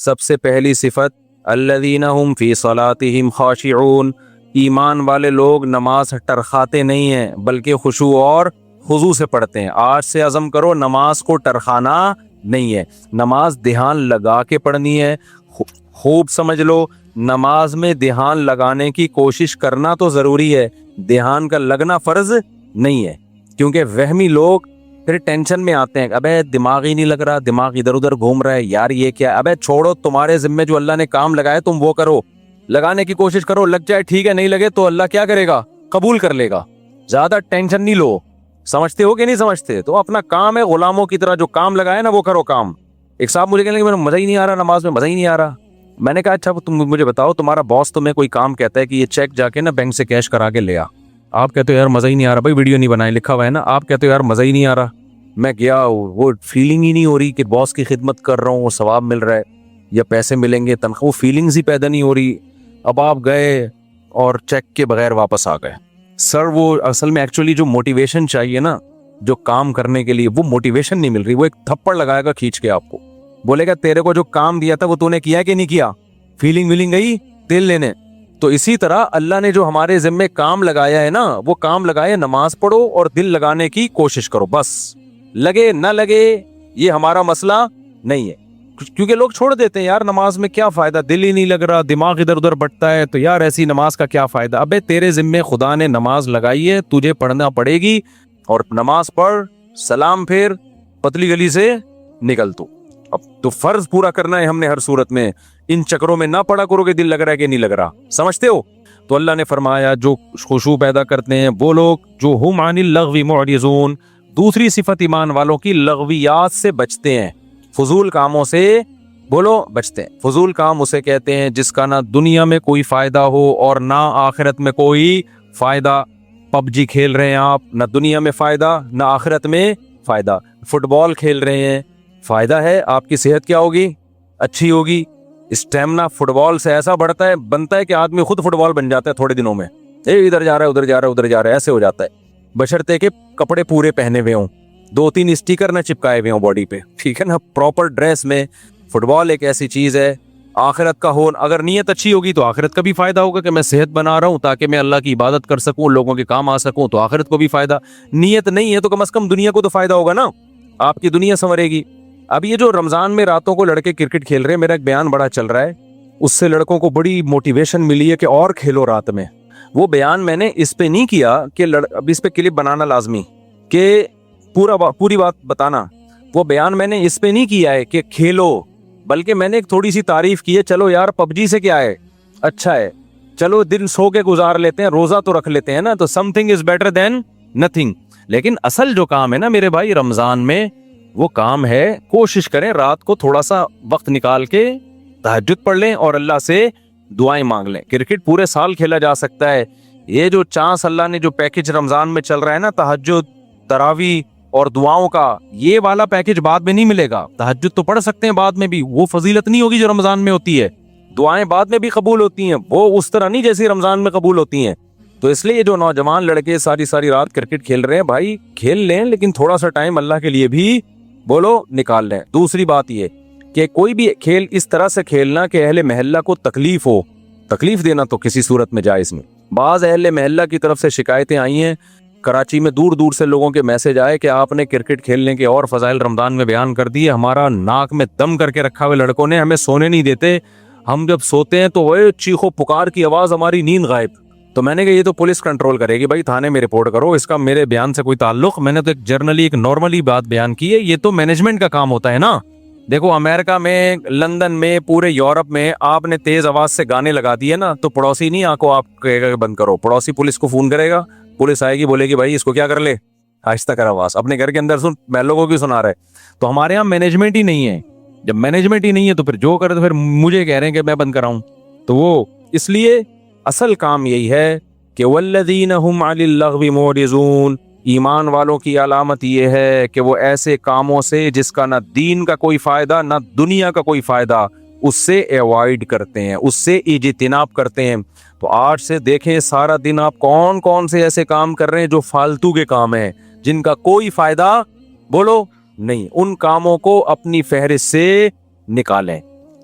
سب سے پہلی صفت الذین هم فی صلاتہم خاشعون، ایمان والے لوگ نماز ٹرخاتے نہیں ہیں بلکہ خشوع اور خضوع سے پڑھتے ہیں۔ آج سے عزم کرو نماز کو ٹرخانا نہیں ہے، نماز دھیان لگا کے پڑھنی ہے۔ خوب سمجھ لو، نماز میں دھیان لگانے کی کوشش کرنا تو ضروری ہے، دھیان کا لگنا فرض نہیں ہے، کیونکہ وہمی لوگ پھر ٹینشن میں آتے ہیں، ابے دماغ ہی نہیں لگ رہا، دماغ ادھر ادھر گھوم رہا ہے، یار یہ کیا، ابے چھوڑو، تمہارے ذمے جو اللہ نے کام لگائے تم وہ کرو، لگانے کی کوشش کرو، لگ جائے ٹھیک ہے، نہیں لگے تو اللہ کیا کرے گا، قبول کر لے گا۔ زیادہ ٹینشن نہیں لو، سمجھتے ہو کہ نہیں سمجھتے؟ تو اپنا کام ہے، غلاموں کی طرح جو کام لگائے نا وہ کرو کام۔ ایک صاحب مجھے کہنے لگے مزہ ہی نہیں آ رہا، نماز میں مزہ ہی نہیں آ رہا۔ میں نے کہا اچھا تم مجھے بتاؤ، تمہارا باس تمہیں کوئی کام کہتا ہے کہ یہ چیک جا کے نا بینک سے کیش کرا کے لے آ، آپ کہتے ہو یار مزہ ہی نہیں آ رہا، بھائی ویڈیو نہیں بنائے لکھا ہوا ہے نا، آپ کہتے ہو یار مزہ ہی نہیں آ رہا۔ میں گیا، وہ فیلنگ ہی نہیں ہو رہی کہ باس کی خدمت کر رہا ہوں، وہ ثواب مل رہا ہے یا پیسے ملیں گے، تنخواہ، وہ فیلنگز ہی پیدا نہیں ہو رہی۔ اب آپ گئے اور چیک کے بغیر واپس آ گئے۔ سر وہ اصل میں ایکچولی جو موٹیویشن چاہیے نا جو کام کرنے کے لیے، وہ موٹیویشن نہیں مل رہی، وہ ایک تھپڑ لگائے گا کھینچ کے آپ کو، بولے گا تیرے کو جو کام دیا تھا وہ تو نے کیا کہ نہیں کیا، فیلنگ ویلنگ گئی دل لینے۔ تو اسی طرح اللہ نے جو ہمارے ذمے کام لگایا ہے نا، وہ کام لگائے، نماز پڑھو اور دل لگانے کی کوشش کرو، بس لگے نہ لگے یہ ہمارا مسئلہ نہیں ہے، کیونکہ لوگ چھوڑ دیتے ہیں، یار نماز میں کیا فائدہ، دل ہی نہیں لگ رہا، دماغ ادھر ادھر بٹتا ہے، تو یار ایسی نماز کا کیا فائدہ۔ ابے تیرے ذمے خدا نے نماز لگائی ہے، تجھے پڑھنا پڑے گی، اور نماز پڑھ، سلام پھر، پتلی گلی سے نکل تو۔ اب تو فرض پورا کرنا ہے ہم نے ہر صورت میں، ان چکروں میں نہ پڑا کرو کہ دل لگ رہا ہے کہ نہیں لگ رہا، سمجھتے ہو؟ تو اللہ نے فرمایا جو خشوع پیدا کرتے ہیں وہ لوگ جو ہم عن اللغو معرضون، دوسری صفت ایمان والوں کی لغویات سے بچتے ہیں، فضول کاموں سے بولو بچتے ہیں۔ فضول کام اسے کہتے ہیں جس کا نہ دنیا میں کوئی فائدہ ہو اور نہ آخرت میں کوئی فائدہ۔ پب جی کھیل رہے ہیں آپ، نہ دنیا میں فائدہ نہ آخرت میں فائدہ۔ فٹ بال کھیل رہے ہیں، فائدہ ہے، آپ کی صحت کیا ہوگی، اچھی ہوگی، اسٹیمنا فٹ بال سے ایسا بنتا ہے کہ آدمی خود فٹ بال بن جاتا ہے تھوڑے دنوں میں، ادھر جا رہا ہے ادھر جا رہا ہے ادھر جا رہا ہے، ایسے ہو جاتا ہے، بشرطے کہ کپڑے پورے پہنے ہوئے ہوں، 2-3 اسٹیکر نہ چپکائے ہوئے ہوں باڈی پہ، ٹھیک ہے نا، پراپر ڈریس میں۔ فٹ بال ایک ایسی چیز ہے آخرت کا ہو، اگر نیت اچھی ہوگی تو آخرت کا بھی فائدہ ہوگا کہ میں صحت بنا رہا ہوں تاکہ میں اللہ کی عبادت کر سکوں، لوگوں کے کام آ سکوں، تو آخرت کو بھی فائدہ۔ نیت نہیں ہے تو کم از کم دنیا کو تو فائدہ ہوگا نا، آپ کی دنیا سنورے گی۔ اب یہ جو رمضان میں راتوں کو لڑکے کرکٹ کھیل رہے ہیں، میرا ایک بیان بڑا چل رہا ہے، اس سے لڑکوں کو بڑی موٹیویشن ملی ہے کہ اور کھیلو رات میں۔ وہ بیان میں نے اس پہ نہیں کیا کہ اب اس پہ کلپ بنانا لازمی کہ پوری بات بتانا، وہ بیان میں نے اس پہ نہیں کیا ہے کہ کھیلو، بلکہ میں نے ایک تھوڑی سی تعریف کی ہے، چلو یار پب جی سے کیا ہے، اچھا ہے، چلو دن سو کے گزار لیتے ہیں، روزہ تو رکھ لیتے ہیں نا، تو some thing is better than nothing. لیکن اصل جو کام ہے نا میرے بھائی رمضان میں، وہ کام ہے کوشش کریں رات کو تھوڑا سا وقت نکال کے تہجد پڑھ لیں اور اللہ سے دعائیں مانگ لیں۔ کرکٹ پورے سال کھیلا جا سکتا ہے، یہ جو چانس اللہ نے جو پیکج رمضان میں چل رہا ہے نا، تہجد، تراویح اور دعاؤں کا، یہ والا پیکج بعد میں نہیں ملے گا۔ تہجد تو پڑھ سکتے ہیں بعد میں بھی، وہ فضیلت نہیں ہوگی جو رمضان میں ہوتی ہے، دعائیں بعد میں بھی قبول ہوتی ہیں، وہ اس طرح نہیں جیسی رمضان میں قبول ہوتی ہیں۔ تو اس لیے جو نوجوان لڑکے ساری رات کرکٹ کھیل رہے ہیں، بھائی کھیل لیں، لیکن تھوڑا سا ٹائم اللہ کے لیے بھی بولو نکال لیں۔ دوسری بات یہ کہ کوئی بھی کھیل اس طرح سے کھیلنا کہ اہل محلہ کو تکلیف ہو، تکلیف دینا تو کسی صورت میں جائز نہیں۔ بعض اہل محلہ کی طرف سے شکایتیں آئی ہیں، کراچی میں دور دور سے لوگوں کے میسج آئے کہ آپ نے کرکٹ کھیلنے کے اور فضائل رمضان میں بیان کر دیے، ہمارا ناک میں دم کر کے رکھا ہوئے لڑکوں نے، ہمیں سونے نہیں دیتے، ہم جب سوتے ہیں تو وہ چیخو پکار کی آواز، ہماری نیند غائب۔ تو میں نے کہا یہ تو پولیس کنٹرول کرے گی، بھائی تھانے میں رپورٹ کرو، اس کا میرے بیان سے کوئی تعلق، میں نے تو ایک جرنلی ایک نارملی بات بیان کی ہے، یہ تو مینجمنٹ کا کام ہوتا ہے نا۔ دیکھو امریکہ میں، لندن میں، پورے یورپ میں آپ نے تیز آواز سے گانے لگا دیے نا، تو پڑوسی نہیں آنکھوں آپ کہے گا کہ بند کرو، پڑوسی پولیس کو فون کرے گا، پولیس آئے گی بولے گی بھائی اس کو کیا کر لے، آہستہ کر آواز، اپنے گھر کے اندر سن، محلوں کو کیوں سنا رہے۔ تو ہمارے یہاں مینجمنٹ ہی نہیں ہے، جب مینجمنٹ ہی نہیں ہے تو پھر جو کرے تو پھر مجھے کہہ رہے ہیں کہ میں بند کراؤں، تو وہ اس لیے اصل کام یہی ہے کہ والذین هم عن اللغو معرضون، ایمان والوں کی علامت یہ ہے کہ وہ ایسے کاموں سے جس کا نہ دین کا کوئی فائدہ نہ دنیا کا کوئی فائدہ، اس سے ایوائڈ کرتے ہیں، اس سے اجتناب کرتے ہیں۔ تو آج سے دیکھیں سارا دن آپ کون کون سے ایسے کام کر رہے ہیں جو فالتو کے کام ہیں، جن کا کوئی فائدہ بولو نہیں، ان کاموں کو اپنی فہرست سے نکالیں۔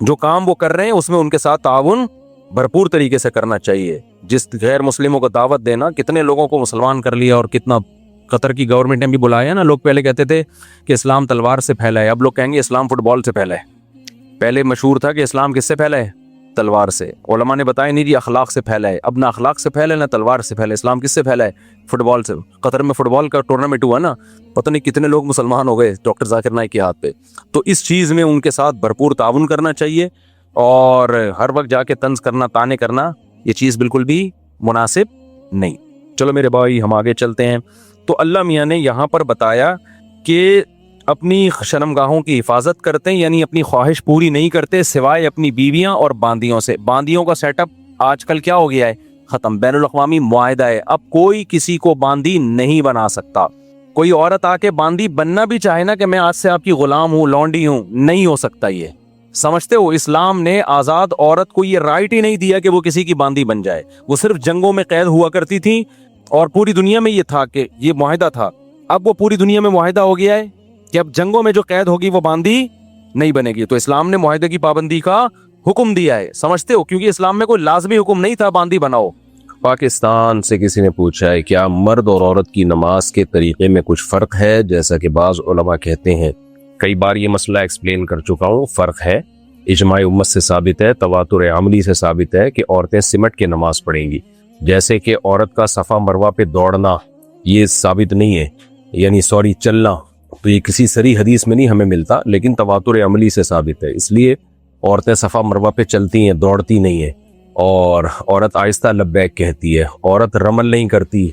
جو کام وہ کر رہے ہیں اس میں ان کے ساتھ تعاون بھرپور طریقے سے کرنا چاہیے. جس غیر مسلموں کو دعوت دینا, کتنے لوگوں کو مسلمان کر لیا, اور کتنا قطر کی گورنمنٹ نے بھی بلایا نا. لوگ پہلے کہتے تھے کہ اسلام تلوار سے پھیلا ہے, اب لوگ کہیں گے اسلام فٹ بال سے پھیلا ہے. پہلے مشہور تھا کہ اسلام کس سے پھیلا ہے, تلوار سے. علماء نے بتایا نہیں جی اخلاق سے پھیلا ہے. اب نہ اخلاق سے پھیلا ہے نہ تلوار سے پھیلا ہے. اسلام کس سے پھیلا ہے, فٹ بال سے. قطر میں فٹ بال کا ٹورنامنٹ ہوا نا, پتہ نہیں کتنے لوگ مسلمان ہو گئے ڈاکٹر ذاکر نائک کے ہاتھ پہ. تو اس چیز میں ان کے ساتھ بھرپور تعاون کرنا چاہیے, اور ہر وقت جا کے طنز کرنا, طعنے کرنا, یہ چیز بالکل بھی مناسب نہیں. چلو میرے بھائی ہم آگے چلتے ہیں. تو اللہ میاں نے یہاں پر بتایا کہ اپنی شرمگاہوں کی حفاظت کرتے ہیں, یعنی اپنی خواہش پوری نہیں کرتے سوائے اپنی بیویاں اور باندیوں سے. باندیوں کا سیٹ اپ آج کل کیا ہو گیا ہے, ختم. بین الاقوامی معاہدہ ہے, اب کوئی کسی کو باندی نہیں بنا سکتا. کوئی عورت آ کے باندی بننا بھی چاہے نا کہ میں آج سے آپ کی غلام ہوں, لونڈی ہوں, نہیں ہو سکتا. یہ سمجھتے ہو, اسلام نے آزاد عورت کو یہ رائٹ ہی نہیں دیا کہ وہ کسی کی باندی بن جائے. وہ صرف جنگوں میں قید ہوا کرتی تھی, اور پوری دنیا میں یہ تھا کہ یہ معاہدہ تھا. اب وہ پوری دنیا میں معاہدہ ہو گیا ہے کہ اب جنگوں میں جو قید ہوگی وہ باندی نہیں بنے گی. تو اسلام نے معاہدے کی پابندی کا حکم دیا ہے, سمجھتے ہو, کیونکہ اسلام میں کوئی لازمی حکم نہیں تھا باندی بناؤ. پاکستان سے کسی نے پوچھا ہے کیا مرد اور عورت کی نماز کے طریقے میں کچھ فرق ہے, جیسا کہ بعض علماء کہتے ہیں. کئی بار یہ مسئلہ ایکسپلین کر چکا ہوں. فرق ہے, اجماع امت سے ثابت ہے, تواتر عملی سے ثابت ہے کہ عورتیں سمٹ کے نماز پڑھیں گی. جیسے کہ عورت کا صفا مروہ پہ دوڑنا یہ ثابت نہیں ہے, یعنی چلنا, تو یہ کسی صریح حدیث میں نہیں ہمیں ملتا, لیکن تواتر عملی سے ثابت ہے. اس لیے عورتیں صفا مروہ پہ چلتی ہیں, دوڑتی نہیں ہیں. اور عورت آہستہ لبیک کہتی ہے. عورت رمل نہیں کرتی.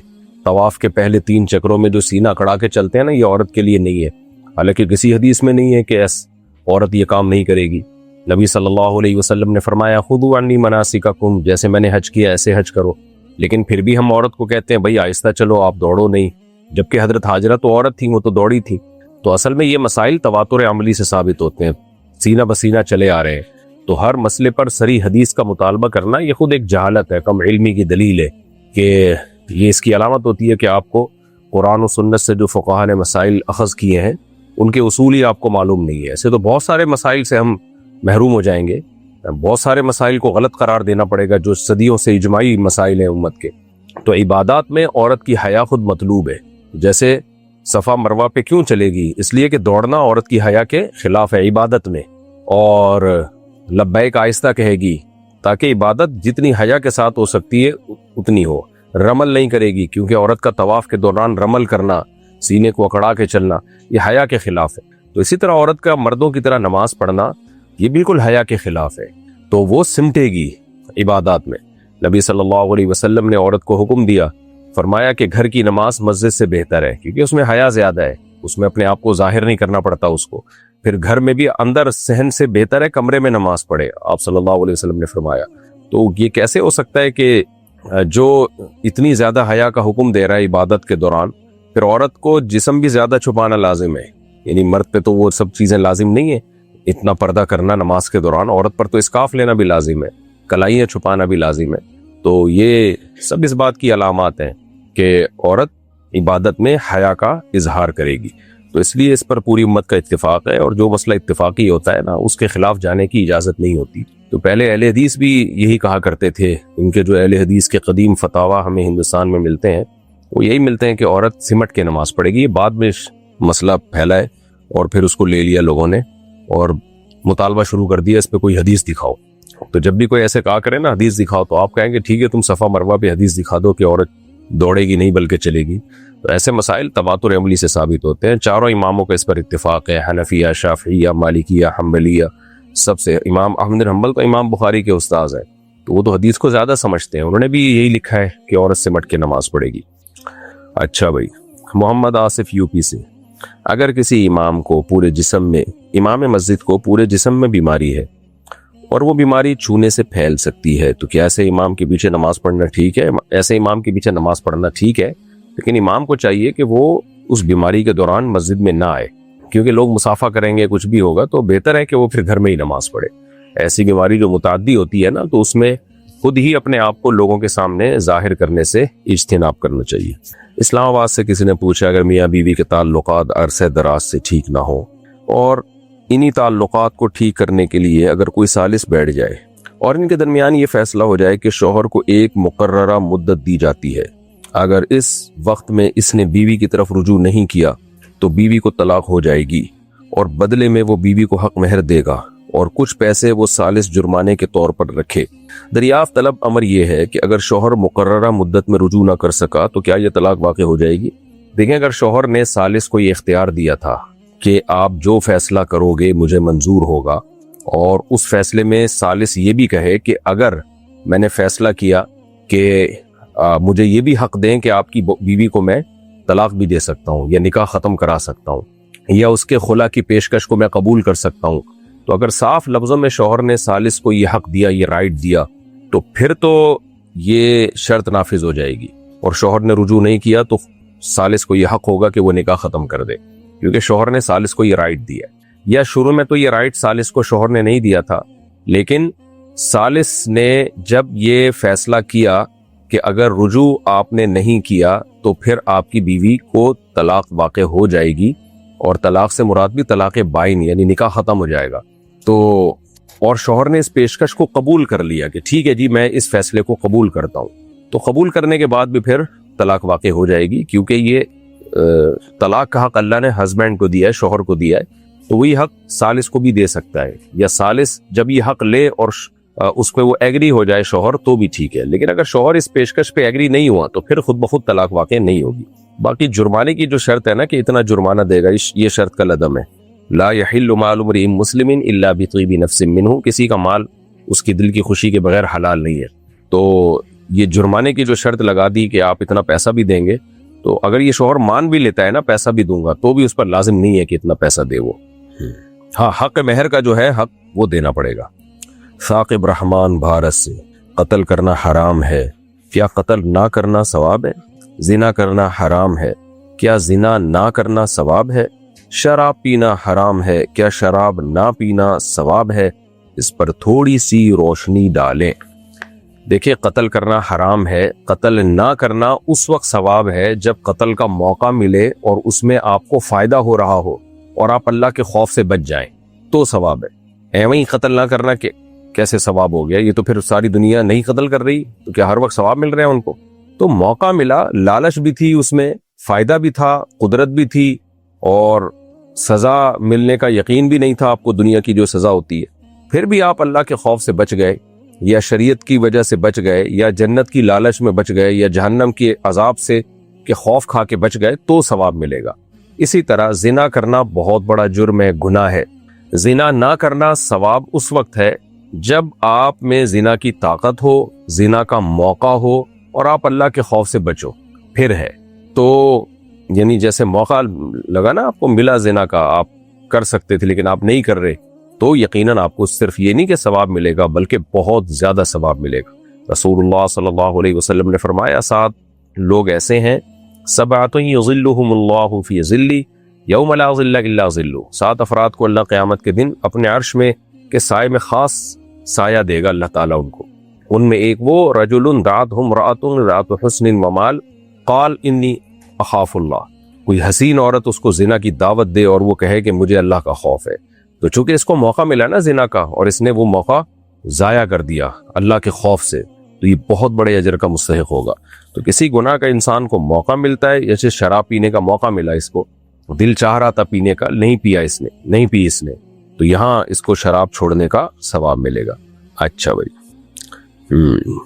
طواف کے پہلے 3 چکروں میں جو سینہ کڑا کے چلتے ہیں نا, یہ عورت کے لیے نہیں ہے. حالانکہ کسی حدیث میں نہیں ہے کہ عورت یہ کام نہیں کرے گی. نبی صلی اللہ علیہ وسلم نے فرمایا خذوا عنی مناسککم, جیسے میں نے حج کیا ایسے حج کرو. لیکن پھر بھی ہم عورت کو کہتے ہیں بھائی آہستہ چلو, آپ دوڑو نہیں. جبکہ حضرت ہاجرہ تو عورت تھی, وہ تو دوڑی تھی. تو اصل میں یہ مسائل تواتر عملی سے ثابت ہوتے ہیں, سینہ بسینہ چلے آ رہے ہیں. تو ہر مسئلے پر صریح حدیث کا مطالبہ کرنا یہ خود ایک جہالت ہے, کم علمی کی دلیل ہے. کہ یہ اس کی علامت ہوتی ہے کہ آپ کو قرآن و سنت سے جو فقہاء نے مسائل اخذ کیے ہیں ان کے اصول ہی آپ کو معلوم نہیں ہے. ایسے تو بہت سارے مسائل سے ہم محروم ہو جائیں گے, بہت سارے مسائل کو غلط قرار دینا پڑے گا جو صدیوں سے اجماعی مسائل ہیں امت کے. تو عبادات میں عورت کی حیا خود مطلوب ہے. جیسے صفا مروہ پہ کیوں چلے گی, اس لیے کہ دوڑنا عورت کی حیا کے خلاف ہے عبادت میں. اور لبیک آہستہ کہے گی تاکہ عبادت جتنی حیا کے ساتھ ہو سکتی ہے اتنی ہو. رمل نہیں کرے گی کیونکہ عورت کا طواف کے دوران رمل کرنا, سینے کو اکڑا کے چلنا, یہ حیا کے خلاف ہے. تو اسی طرح عورت کا مردوں کی طرح نماز پڑھنا یہ بالکل حیا کے خلاف ہے. تو وہ سمٹے گی عبادات میں. نبی صلی اللہ علیہ وسلم نے عورت کو حکم دیا, فرمایا کہ گھر کی نماز مسجد سے بہتر ہے, کیونکہ اس میں حیا زیادہ ہے, اس میں اپنے آپ کو ظاہر نہیں کرنا پڑتا اس کو. پھر گھر میں بھی اندر صحن سے بہتر ہے کمرے میں نماز پڑھے, آپ صلی اللہ علیہ وسلم نے فرمایا. تو یہ کیسے ہو سکتا ہے کہ جو اتنی زیادہ حیا کا حکم دے رہا ہے عبادت کے دوران, پھر عورت کو جسم بھی زیادہ چھپانا لازم ہے. یعنی مرد پہ تو وہ سب چیزیں لازم نہیں ہیں, اتنا پردہ کرنا نماز کے دوران. عورت پر تو اسکارف لینا بھی لازم ہے, کلائیاں چھپانا بھی لازم ہے. تو یہ سب اس بات کی علامات ہیں کہ عورت عبادت میں حیا کا اظہار کرے گی. تو اس لیے اس پر پوری امت کا اتفاق ہے, اور جو مسئلہ اتفاقی ہوتا ہے نا اس کے خلاف جانے کی اجازت نہیں ہوتی. تو پہلے اہل حدیث بھی یہی کہا کرتے تھے. ان کے جو اہل حدیث کے قدیم فتاوی ہمیں ہندوستان میں ملتے ہیں وہ یہی ملتے ہیں کہ عورت سمٹ کے نماز پڑھے گی. بعد میں مسئلہ پھیلا ہے اور پھر اس کو لے لیا لوگوں نے اور مطالبہ شروع کر دیا اس پہ کوئی حدیث دکھاؤ. تو جب بھی کوئی ایسے کہا کرے نا حدیث دکھاؤ, تو آپ کہیں گے ٹھیک ہے تم صفا مروہ پہ حدیث دکھا دو کہ عورت دوڑے گی نہیں بلکہ چلے گی. تو ایسے مسائل تواتر عملی سے ثابت ہوتے ہیں. چاروں اماموں کا اس پر اتفاق ہے, حنفیہ, شافعیہ, مالکیہ, حنبلیہ, سب سے. امام احمد بن حنبل تو امام بخاری کے استاذ ہیں, تو وہ تو حدیث کو زیادہ سمجھتے ہیں. انہوں نے بھی یہی لکھا ہے کہ عورت سمٹ کے نماز پڑھے گی. اچھا بھائی, محمد آصف یو پی سے, اگر کسی امام کو پورے جسم میں, امام مسجد کو پورے جسم میں بیماری ہے اور وہ بیماری چھونے سے پھیل سکتی ہے, تو کیا ایسے امام کے پیچھے نماز پڑھنا ٹھیک ہے؟ ایسے امام کے پیچھے نماز پڑھنا ٹھیک ہے, لیکن امام کو چاہیے کہ وہ اس بیماری کے دوران مسجد میں نہ آئے, کیونکہ لوگ مسافہ کریں گے, کچھ بھی ہوگا, تو بہتر ہے کہ وہ پھر گھر میں ہی نماز پڑھے. ایسی بیماری جو متعدی ہوتی ہے نا, تو اس میں خود ہی اپنے آپ کو لوگوں کے سامنے ظاہر کرنے سے اجتناب کرنا چاہیے. اسلام آباد سے کسی نے پوچھا, اگر میاں بیوی کے تعلقات عرصہ دراز سے ٹھیک نہ ہو اور انہی تعلقات کو ٹھیک کرنے کے لیے اگر کوئی سالس بیٹھ جائے اور ان کے درمیان یہ فیصلہ ہو جائے کہ شوہر کو ایک مقررہ مدت دی جاتی ہے، اگر اس وقت میں اس نے بیوی کی طرف رجوع نہیں کیا تو بیوی کو طلاق ہو جائے گی، اور بدلے میں وہ بیوی کو حق مہر دے گا اور کچھ پیسے وہ سالس جرمانے کے طور پر رکھے۔ دریافت طلب امر یہ ہے کہ اگر شوہر مقررہ مدت میں رجوع نہ کر سکا تو کیا یہ طلاق واقع ہو جائے گی؟ دیکھیں، اگر شوہر نے سالس کو یہ اختیار دیا تھا کہ آپ جو فیصلہ کرو گے مجھے منظور ہوگا، اور اس فیصلے میں سالس یہ بھی کہے کہ اگر میں نے فیصلہ کیا کہ مجھے یہ بھی حق دیں کہ آپ کی بیوی کو میں طلاق بھی دے سکتا ہوں یا نکاح ختم کرا سکتا ہوں یا اس کے خلا کی پیشکش کو میں قبول کر سکتا ہوں، تو اگر صاف لفظوں میں شوہر نے سالس کو یہ حق دیا، یہ رائٹ دیا، تو پھر تو یہ شرط نافذ ہو جائے گی، اور شوہر نے رجوع نہیں کیا تو سالس کو یہ حق ہوگا کہ وہ نکاح ختم کر دے، کیونکہ شوہر نے سالس کو یہ رائٹ دیا۔ یا شروع میں تو یہ رائٹ سالس کو شوہر نے نہیں دیا تھا، لیکن سالس نے جب یہ فیصلہ کیا کہ اگر رجوع آپ نے نہیں کیا تو پھر آپ کی بیوی کو طلاق واقع ہو جائے گی، اور طلاق سے مراد بھی طلاق بائن یعنی نکاح ختم ہو جائے گا، تو اور شوہر نے اس پیشکش کو قبول کر لیا کہ ٹھیک ہے جی میں اس فیصلے کو قبول کرتا ہوں، تو قبول کرنے کے بعد بھی پھر طلاق واقع ہو جائے گی، کیونکہ یہ طلاق کا حق اللہ نے ہسبینڈ کو دیا ہے، شوہر کو دیا ہے، تو وہی حق سالس کو بھی دے سکتا ہے، یا سالس جب یہ حق لے اور اس پہ وہ ایگری ہو جائے شوہر تو بھی ٹھیک ہے، لیکن اگر شوہر اس پیشکش پہ ایگری نہیں ہوا تو پھر خود بخود طلاق واقع نہیں ہوگی۔ باقی جرمانے کی جو شرط ہے نا کہ اتنا جرمانہ دے گا، یہ شرط کا لدم ہے، لا يحل مال امرئ مسلم الا بطیب نفس منہ، کسی کا مال اس کی دل کی خوشی کے بغیر حلال نہیں ہے، تو یہ جرمانے کی جو شرط لگا دی کہ آپ اتنا پیسہ بھی دیں گے، تو اگر یہ شوہر مان بھی لیتا ہے نا پیسہ بھی دوں گا تو بھی اس پر لازم نہیں ہے کہ اتنا پیسہ دے وہ، ہاں حق مہر کا جو ہے حق وہ دینا پڑے گا۔ ثاقب رحمان بھارت سے، قتل کرنا حرام ہے، کیا قتل نہ کرنا ثواب ہے؟ زنا کرنا حرام ہے، کیا زنا نہ کرنا ثواب ہے؟ شراب پینا حرام ہے، کیا شراب نہ پینا ثواب ہے؟ اس پر تھوڑی سی روشنی ڈالیں۔ دیکھیں، قتل کرنا حرام ہے، قتل نہ کرنا اس وقت ثواب ہے جب قتل کا موقع ملے اور اس میں آپ کو فائدہ ہو رہا ہو اور آپ اللہ کے خوف سے بچ جائیں تو ثواب ہے۔ ایویں قتل نہ کرنا کہ کیسے ثواب ہو گیا؟ یہ تو پھر ساری دنیا نہیں قتل کر رہی تو کیا ہر وقت ثواب مل رہے ہیں ان کو؟ تو موقع ملا، لالچ بھی تھی، اس میں فائدہ بھی تھا، قدرت بھی تھی، اور سزا ملنے کا یقین بھی نہیں تھا آپ کو دنیا کی جو سزا ہوتی ہے، پھر بھی آپ اللہ کے خوف سے بچ گئے یا شریعت کی وجہ سے بچ گئے یا جنت کی لالچ میں بچ گئے یا جہنم کے عذاب سے کہ خوف کھا کے بچ گئے تو ثواب ملے گا۔ اسی طرح زنا کرنا بہت بڑا جرم ہے، گناہ ہے۔ زنا نہ کرنا ثواب اس وقت ہے جب آپ میں زنا کی طاقت ہو، زنا کا موقع ہو اور آپ اللہ کے خوف سے بچو، پھر ہے تو یعنی جیسے موقع لگا نا آپ کو ملا زنا کا، آپ کر سکتے تھے لیکن آپ نہیں کر رہے، تو یقیناً آپ کو صرف یہ نہیں کہ ثواب ملے گا بلکہ بہت زیادہ ثواب ملے گا۔ رسول اللہ صلی اللہ علیہ وسلم نے فرمایا 7 لوگ ایسے ہیں، 7 یظلهم اللہ فی ظلہ یوم لا ظل الا ظلہ، 7 افراد کو اللہ قیامت کے دن اپنے عرش میں کے سائے میں خاص سایہ دے گا اللہ تعالیٰ ان کو۔ ان میں ایک وہ رجل دعتہ امرأۃ ذات حسن ومال قال انی اخاف اللہ، کوئی حسین عورت اس کو زنا کی دعوت دے اور وہ کہے کہ مجھے اللہ کا خوف ہے، تو چونکہ اس کو موقع ملا نا زنا کا اور اس نے وہ موقع ضائع کر دیا اللہ کے خوف سے، تو یہ بہت بڑے اجر کا مستحق ہوگا۔ تو کسی گناہ کا انسان کو موقع ملتا ہے، جیسے شراب پینے کا موقع ملا، اس کو دل چاہ رہا تھا پینے کا، نہیں پیا اس نے، نہیں پی اس نے، تو یہاں اس کو شراب چھوڑنے کا ثواب ملے گا۔ اچھا بھائی،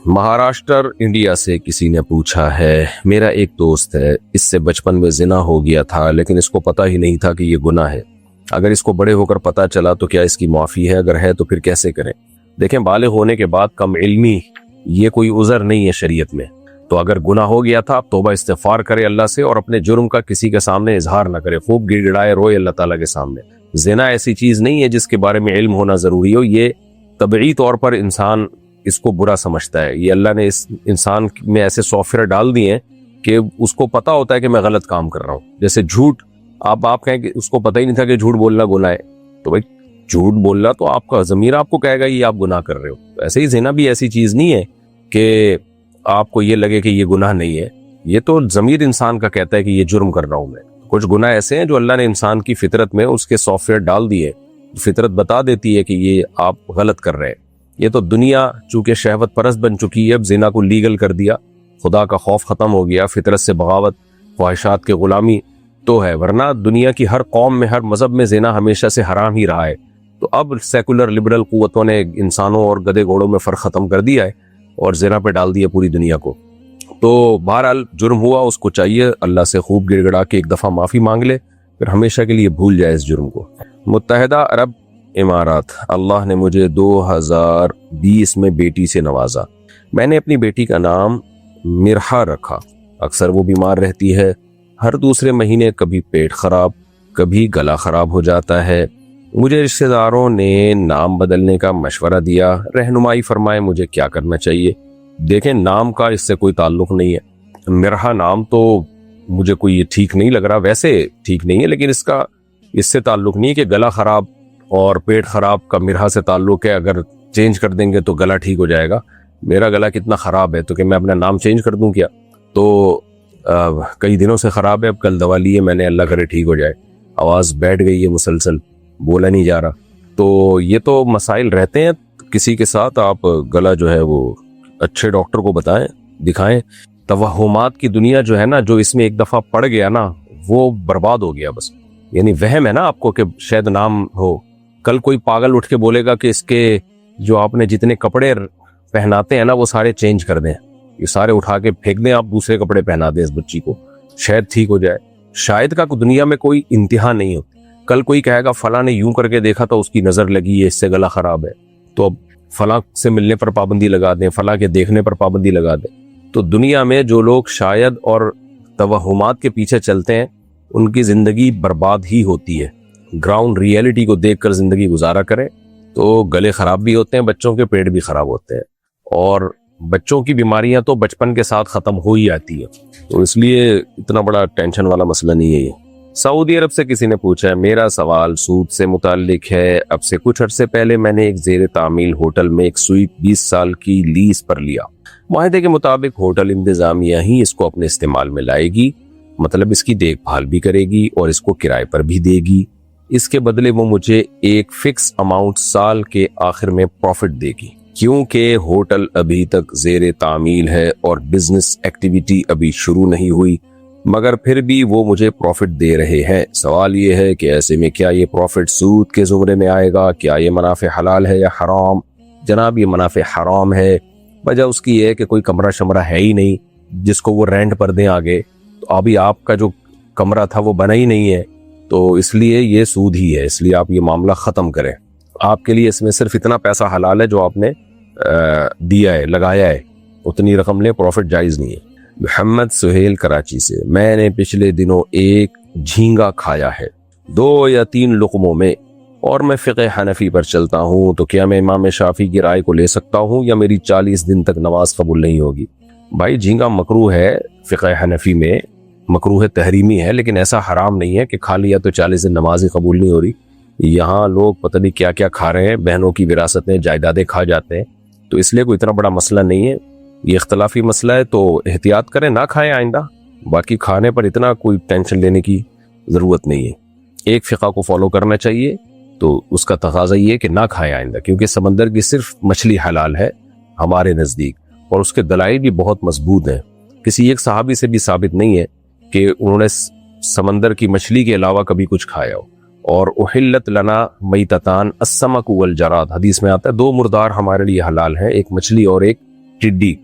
مہاراشٹر انڈیا سے کسی نے پوچھا ہے، میرا ایک دوست ہے، اس سے بچپن میں زنا ہو گیا تھا لیکن اس کو پتہ ہی نہیں تھا کہ یہ گناہ ہے، اگر اس کو بڑے ہو کر پتہ چلا تو کیا اس کی معافی ہے؟ اگر ہے تو پھر کیسے کریں؟ دیکھیں، بالغ ہونے کے بعد کم علمی یہ کوئی عذر نہیں ہے شریعت میں، تو اگر گناہ ہو گیا تھا آپ توبہ استغفار کرے اللہ سے اور اپنے جرم کا کسی کے سامنے اظہار نہ کرے، خوب گڑ گڑائے روئے اللہ تعالیٰ کے سامنے۔ زنا ایسی چیز نہیں ہے جس کے بارے میں علم ہونا ضروری ہو، یہ طبعی طور پر انسان اس کو برا سمجھتا ہے، یہ اللہ نے اس انسان میں ایسے سافٹ ویئر ڈال دیے ہیں کہ اس کو پتا ہوتا ہے کہ میں غلط کام کر رہا ہوں۔ جیسے جھوٹ، آپ کہیں کہ اس کو پتہ ہی نہیں تھا کہ جھوٹ بولنا گناہ ہے، تو بھائی جھوٹ بولنا تو آپ کا ضمیر آپ کو کہے گا یہ آپ گناہ کر رہے ہو۔ تو ایسے ہی زنا بھی ایسی چیز نہیں ہے کہ آپ کو یہ لگے کہ یہ گناہ نہیں ہے، یہ تو ضمیر انسان کا کہتا ہے کہ یہ جرم کر رہا ہوں میں۔ کچھ گناہ ایسے ہیں جو اللہ نے انسان کی فطرت میں اس کے سافٹ ویئر ڈال دیے فطرت بتا دیتی ہے کہ یہ آپ غلط کر رہے ہیں. یہ تو دنیا چونکہ شہوت پرست بن چکی ہے، اب زنا کو لیگل کر دیا، خدا کا خوف ختم ہو گیا، فطرت سے بغاوت، خواہشات کے غلامی تو ہے، ورنہ دنیا کی ہر قوم میں، ہر مذہب میں زنا ہمیشہ سے حرام ہی رہا ہے. تو اب سیکولر لبرل قوتوں نے انسانوں اور گدے گھوڑوں میں فرق ختم کر دیا ہے اور زنا پہ ڈال دیا پوری دنیا کو. تو بہرحال جرم ہوا، اس کو چاہیے اللہ سے خوب گڑ گڑا کے ایک دفعہ معافی مانگ لے، پھر ہمیشہ کے لیے بھول جائے اس جرم کو. متحدہ عرب امارات. اللہ نے مجھے 2020 میں بیٹی سے نوازا. میں نے اپنی بیٹی کا نام مرحا رکھا. اکثر وہ بیمار رہتی ہے، ہر دوسرے مہینے کبھی پیٹ خراب، کبھی گلا خراب ہو جاتا ہے. مجھے رشتہ داروں نے نام بدلنے کا مشورہ دیا، رہنمائی فرمائے مجھے کیا کرنا چاہیے. دیکھیں، نام کا اس سے کوئی تعلق نہیں ہے. مرحا نام تو مجھے کوئی یہ ٹھیک نہیں لگ رہا، ویسے ٹھیک نہیں ہے، لیکن اس سے تعلق نہیں کہ گلا خراب اور پیٹ خراب کا مرحا سے تعلق ہے. اگر چینج کر دیں گے تو گلا ٹھیک ہو جائے گا. میرا گلا کتنا خراب ہے تو کہ میں اپنا نام چینج کر دوں کیا؟ تو کئی دنوں سے خراب ہے، اب کل دوا لی ہے میں نے، اللہ کرے ٹھیک ہو جائے. آواز بیٹھ گئی ہے مسلسل، بولا نہیں جا رہا. تو یہ تو مسائل رہتے ہیں کسی کے ساتھ. آپ گلا جو ہے وہ اچھے ڈاکٹر کو بتائیں، دکھائیں. توہمات کی دنیا جو ہے نا، جو اس میں ایک دفعہ پڑ گیا نا وہ برباد ہو گیا بس. یعنی وہم ہے نا آپ کو کہ شاید نام ہو، کل کوئی پاگل اٹھ کے بولے گا کہ اس کے جو آپ نے جتنے کپڑے پہناتے ہیں نا وہ سارے چینج کر دیں، یہ سارے اٹھا کے پھینک دیں، آپ دوسرے کپڑے پہنا دیں اس بچی کو، شاید ٹھیک ہو جائے. شاید کا دنیا میں کوئی انتہا نہیں ہوتی. کل کوئی کہے گا فلاں نے یوں کر کے دیکھا تو اس کی نظر لگی ہے، اس سے گلا خراب ہے، تو اب فلاں سے ملنے پر پابندی لگا دیں، فلاں کے دیکھنے پر پابندی لگا دیں. تو دنیا میں جو لوگ شاید اور توہمات کے پیچھے چلتے ہیں ان کی زندگی برباد ہی ہوتی ہے. گراؤنڈ ریئلٹی کو دیکھ کر زندگی گزارا کریں تو گلے خراب بھی ہوتے ہیں، بچوں کے پیٹ بھی خراب ہوتے ہیں، اور بچوں کی بیماریاں تو بچپن کے ساتھ ختم ہو ہی آتی ہے. تو اس لیے اتنا بڑا ٹینشن والا مسئلہ نہیں ہے یہ. سعودی عرب سے کسی نے پوچھا ہے، میرا سوال سود سے متعلق ہے. اب سے کچھ عرصے پہلے میں نے ایک زیر تعمیل ہوٹل میں ایک سویٹ 20 سال کی لیز پر لیا. معاہدے کے مطابق ہوٹل انتظامیہ ہی اس کو اپنے استعمال میں لائے گی، مطلب اس کی دیکھ بھال بھی کرے گی اور اس کو کرائے پر بھی دے گی. اس کے بدلے وہ مجھے ایک فکس اماؤنٹ سال کے آخر میں پروفٹ دے گی. کیونکہ ہوٹل ابھی تک زیر تعمیل ہے اور بزنس ایکٹیویٹی ابھی شروع نہیں ہوئی، مگر پھر بھی وہ مجھے پروفٹ دے رہے ہیں. سوال یہ ہے کہ ایسے میں کیا یہ پروفٹ سود کے زمرے میں آئے گا؟ کیا یہ منافع حلال ہے یا حرام؟ جناب یہ منافع حرام ہے. وجہ اس کی یہ ہے کہ کوئی کمرہ شمرہ ہے ہی نہیں جس کو وہ رینٹ پر دیں آگے. تو ابھی آپ کا جو کمرہ تھا وہ بنا ہی نہیں ہے، تو اس لیے یہ سود ہی ہے. اس لیے آپ یہ معاملہ ختم کریں. آپ کے لیے اس میں صرف اتنا پیسہ حلال ہے جو آپ نے دیا ہے، لگایا ہے، اتنی رقم لیں، پروفٹ جائز نہیں ہے. محمد سہیل کراچی سے. میں نے پچھلے دنوں ایک جھینگا کھایا ہے 2 یا 3 لقموں میں، اور میں فقہ حنفی پر چلتا ہوں، تو کیا میں امام شافعی کی رائے کو لے سکتا ہوں یا میری 40 دن تک نماز قبول نہیں ہوگی؟ بھائی جھینگا مکروہ ہے، فقہ حنفی میں مکروہ تحریمی ہے، لیکن ایسا حرام نہیں ہے کہ کھا لیا تو 40 دن نماز ہی قبول نہیں ہو رہی. یہاں لوگ پتہ نہیں کیا کیا کھا رہے ہیں، بہنوں کی وراثتیں جائیدادیں کھا جاتے ہیں، تو اس لیے کوئی اتنا بڑا مسئلہ نہیں ہے. یہ اختلافی مسئلہ ہے تو احتیاط کریں، نہ کھائیں آئندہ. باقی کھانے پر اتنا کوئی ٹینشن لینے کی ضرورت نہیں ہے. ایک فقہ کو فالو کرنا چاہیے، تو اس کا تقاضا یہ ہے کہ نہ کھائیں آئندہ، کیونکہ سمندر کی صرف مچھلی حلال ہے ہمارے نزدیک، اور اس کے دلائل بھی بہت مضبوط ہیں. کسی ایک صحابی سے بھی ثابت نہیں ہے کہ انہوں نے سمندر کی مچھلی کے علاوہ کبھی کچھ کھایا ہو. اور احلت لنا میتتان السمک والجراد، حدیث میں آتا ہے 2 مردار ہمارے لیے حلال ہیں، ایک مچھلی اور ایک ٹڈی.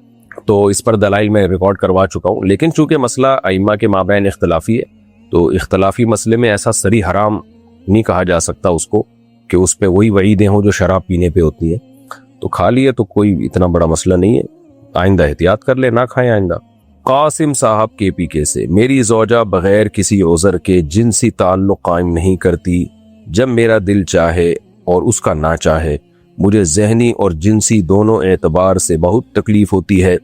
تو اس پر دلائل میں ریکارڈ کروا چکا ہوں. لیکن چونکہ مسئلہ ائمہ کے مابین اختلافی ہے، تو اختلافی مسئلے میں ایسا صریح حرام نہیں کہا جا سکتا اس کو کہ اس پہ وہی وعیدیں ہوں جو شراب پینے پہ ہوتی ہیں. تو کھا لیے تو کوئی اتنا بڑا مسئلہ نہیں ہے، آئندہ احتیاط کر لے، نہ کھائیں آئندہ. قاسم صاحب کے پی کے سے. میری زوجہ بغیر کسی عذر کے جنسی تعلق قائم نہیں کرتی. جب میرا دل چاہے اور اس کا نہ چاہے، مجھے ذہنی اور جنسی دونوں اعتبار سے بہت تکلیف ہوتی ہے.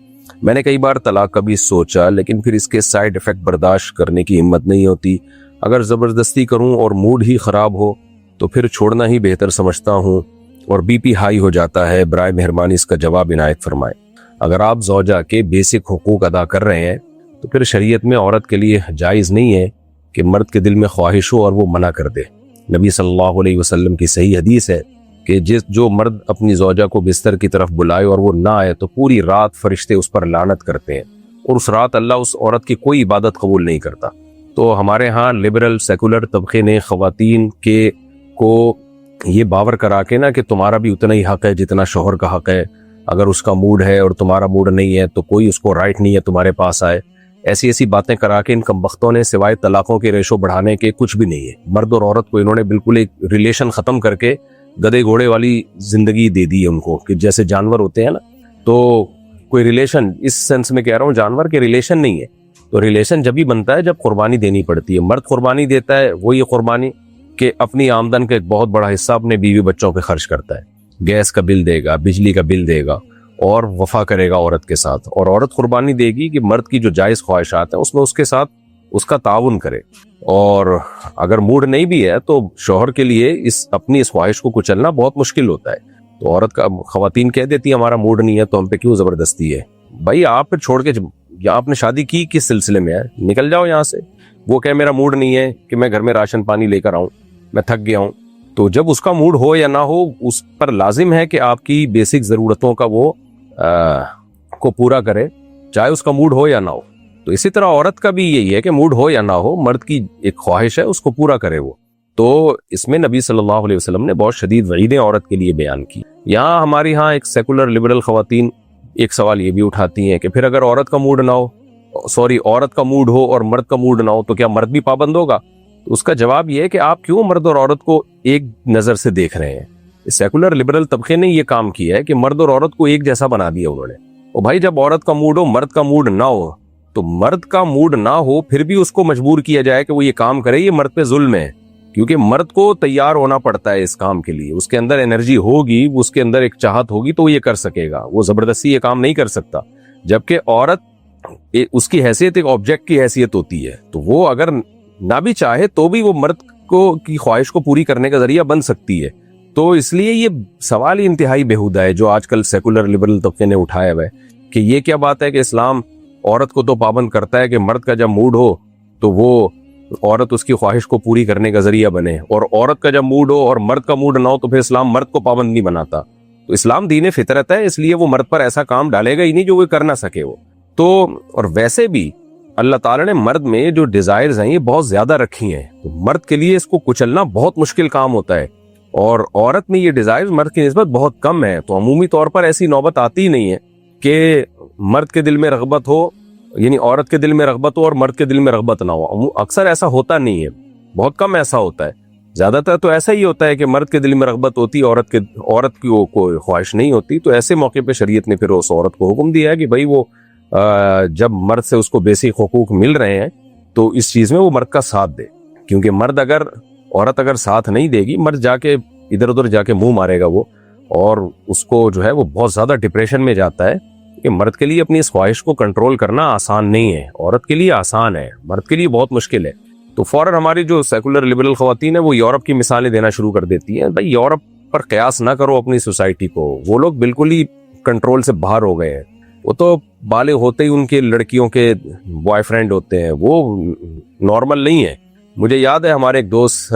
میں نے کئی بار طلاق کا بھی سوچا، لیکن پھر اس کے سائیڈ ایفیکٹ برداشت کرنے کی ہمت نہیں ہوتی. اگر زبردستی کروں اور موڈ ہی خراب ہو تو پھر چھوڑنا ہی بہتر سمجھتا ہوں، اور بی پی ہائی ہو جاتا ہے. برائے مہربانی اس کا جواب عنایت فرمائیں. اگر آپ زوجہ کے بیسک حقوق ادا کر رہے ہیں تو پھر شریعت میں عورت کے لیے جائز نہیں ہے کہ مرد کے دل میں خواہش ہو اور وہ منع کر دے. نبی صلی اللہ علیہ وسلم کی صحیح حدیث ہے کہ جو مرد اپنی زوجہ کو بستر کی طرف بلائے اور وہ نہ آئے تو پوری رات فرشتے اس پر لعنت کرتے ہیں، اور اس رات اللہ اس عورت کی کوئی عبادت قبول نہیں کرتا۔ تو ہمارے ہاں لبرل سیکولر طبقے نے خواتین کو یہ باور کرا کے نا کہ تمہارا بھی اتنا ہی حق ہے جتنا شوہر کا حق ہے، اگر اس کا موڈ ہے اور تمہارا موڈ نہیں ہے تو کوئی اس کو رائٹ نہیں ہے تمہارے پاس آئے، ایسی باتیں کرا کے ان کمبختوں نے سوائے طلاقوں کے ریشو بڑھانے کے کچھ بھی نہیں ہے۔ مرد اور عورت کو انہوں نے بالکل ایک ریلیشن ختم کر کے گدے گھوڑے والی زندگی دے دی ہے ان کو، کہ جیسے جانور ہوتے ہیں نا، تو کوئی ریلیشن اس سینس میں کہہ رہا ہوں جانور کے ریلیشن نہیں ہے، تو ریلیشن جب ہی بنتا ہے جب قربانی دینی پڑتی ہے۔ مرد قربانی دیتا ہے وہ یہ قربانی کہ اپنی آمدن کا ایک بہت بڑا حصہ اپنے بیوی بچوں پہ خرچ کرتا ہے، گیس کا بل دے گا، بجلی کا بل دے گا اور وفا کرے گا عورت کے ساتھ، اور عورت قربانی دے گی کہ مرد کی جو جائز خواہشات ہیں اس میں اس کے ساتھ اس کا تعاون کرے، اور اگر موڈ نہیں بھی ہے تو شوہر کے لیے اپنی اس خواہش کو کچلنا بہت مشکل ہوتا ہے۔ تو عورت کا خواتین کہہ دیتی ہے ہمارا موڈ نہیں ہے تو ہم پہ کیوں زبردستی ہے؟ بھائی آپ پھر چھوڑ کے، یا آپ نے شادی کی کس سلسلے میں ہے؟ نکل جاؤ یہاں سے۔ وہ کہ میرا موڈ نہیں ہے کہ میں گھر میں راشن پانی لے کر آؤں، میں تھک گیا ہوں، تو جب اس کا موڈ ہو یا نہ ہو اس پر لازم ہے کہ آپ کی بیسک ضرورتوں کا وہ کو پورا کرے، چاہے اس کا موڈ ہو یا نہ ہو۔ تو اسی طرح عورت کا بھی یہی ہے کہ موڈ ہو یا نہ ہو، مرد کی ایک خواہش ہے اس کو پورا کرے وہ۔ تو اس میں نبی صلی اللہ علیہ وسلم نے بہت شدید وعیدیں عورت کے لیے بیان کی۔ یہاں ہماری ہاں ایک سیکولر لبرل خواتین ایک سوال یہ بھی اٹھاتی ہیں کہ پھر اگر عورت کا موڈ نہ ہو، عورت کا موڈ ہو اور مرد کا موڈ نہ ہو تو کیا مرد بھی پابند ہوگا؟ تو اس کا جواب یہ ہے کہ آپ کیوں مرد اور عورت کو ایک نظر سے دیکھ رہے ہیں؟ سیکولر لبرل طبقے نے یہ کام کیا ہے کہ مرد اور عورت کو ایک جیسا بنا دیا انہوں نے۔ اور بھائی جب عورت کا موڈ ہو مرد کا موڈ نہ ہو، تو مرد کا موڈ نہ ہو پھر بھی اس کو مجبور کیا جائے کہ وہ یہ کام کرے، یہ مرد پہ ظلم ہے، کیونکہ مرد کو تیار ہونا پڑتا ہے اس کام کے لیے، اس کے اندر انرجی ہوگی، اس کے اندر ایک چاہت ہوگی تو وہ یہ کر سکے گا، وہ زبردستی یہ کام نہیں کر سکتا۔ جبکہ عورت اس کی حیثیت ایک آبجیکٹ کی حیثیت ہوتی ہے، تو وہ اگر نہ بھی چاہے تو بھی وہ مرد کی خواہش کو پوری کرنے کا ذریعہ بن سکتی ہے۔ تو اس لیے یہ سوال ہی انتہائی بیہودہ ہے جو آج کل سیکولر لبرل طبقے نے اٹھایا ہوا ہے کہ یہ کیا بات ہے کہ اسلام عورت کو تو پابند کرتا ہے کہ مرد کا جب موڈ ہو تو وہ عورت اس کی خواہش کو پوری کرنے کا ذریعہ بنے، اور عورت کا جب موڈ ہو اور مرد کا موڈ نہ ہو تو پھر اسلام مرد کو پابند نہیں بناتا۔ تو اسلام دین فطرت ہے، اس لیے وہ مرد پر ایسا کام ڈالے گا ہی نہیں جو وہ کر نہ سکے وہ تو۔ اور ویسے بھی اللہ تعالیٰ نے مرد میں جو ڈیزائرز ہیں یہ بہت زیادہ رکھی ہیں، تو مرد کے لیے اس کو کچلنا بہت مشکل کام ہوتا ہے، اور عورت میں یہ ڈیزائرز مرد کی نسبت بہت کم ہے۔ تو عمومی طور پر ایسی نوبت آتی ہی نہیں ہے کہ مرد کے دل میں رغبت ہو، یعنی عورت کے دل میں رغبت ہو اور مرد کے دل میں رغبت نہ ہو۔ اکثر ایسا ہوتا نہیں ہے، بہت کم ایسا ہوتا ہے، زیادہ تر تو ایسا ہی ہوتا ہے کہ مرد کے دل میں رغبت ہوتی، عورت کی کوئی خواہش نہیں ہوتی۔ تو ایسے موقع پہ شریعت نے پھر اس عورت کو حکم دیا ہے کہ بھائی وہ جب مرد سے اس کو بیسک حقوق مل رہے ہیں تو اس چیز میں وہ مرد کا ساتھ دے، کیونکہ عورت اگر ساتھ نہیں دے گی، مرد جا کے ادھر ادھر جا کے منہ مارے گا وہ، اور اس کو جو ہے وہ بہت زیادہ ڈپریشن میں جاتا ہے۔ کہ مرد کے لیے اپنی اس خواہش کو کنٹرول کرنا آسان نہیں ہے، عورت کے لیے آسان ہے، مرد کے لیے بہت مشکل ہے۔ تو فوراً ہماری جو سیکولر لبرل خواتین ہیں وہ یورپ کی مثالیں دینا شروع کر دیتی ہیں، بھائی یورپ پر قیاس نہ کرو اپنی سوسائٹی کو، وہ لوگ بالکل ہی کنٹرول سے باہر ہو گئے ہیں، وہ تو بالغ ہوتے ہی ان کے لڑکیوں کے بوائے فرینڈ ہوتے ہیں، وہ نارمل نہیں ہے۔ مجھے یاد ہے ہمارے ایک دوست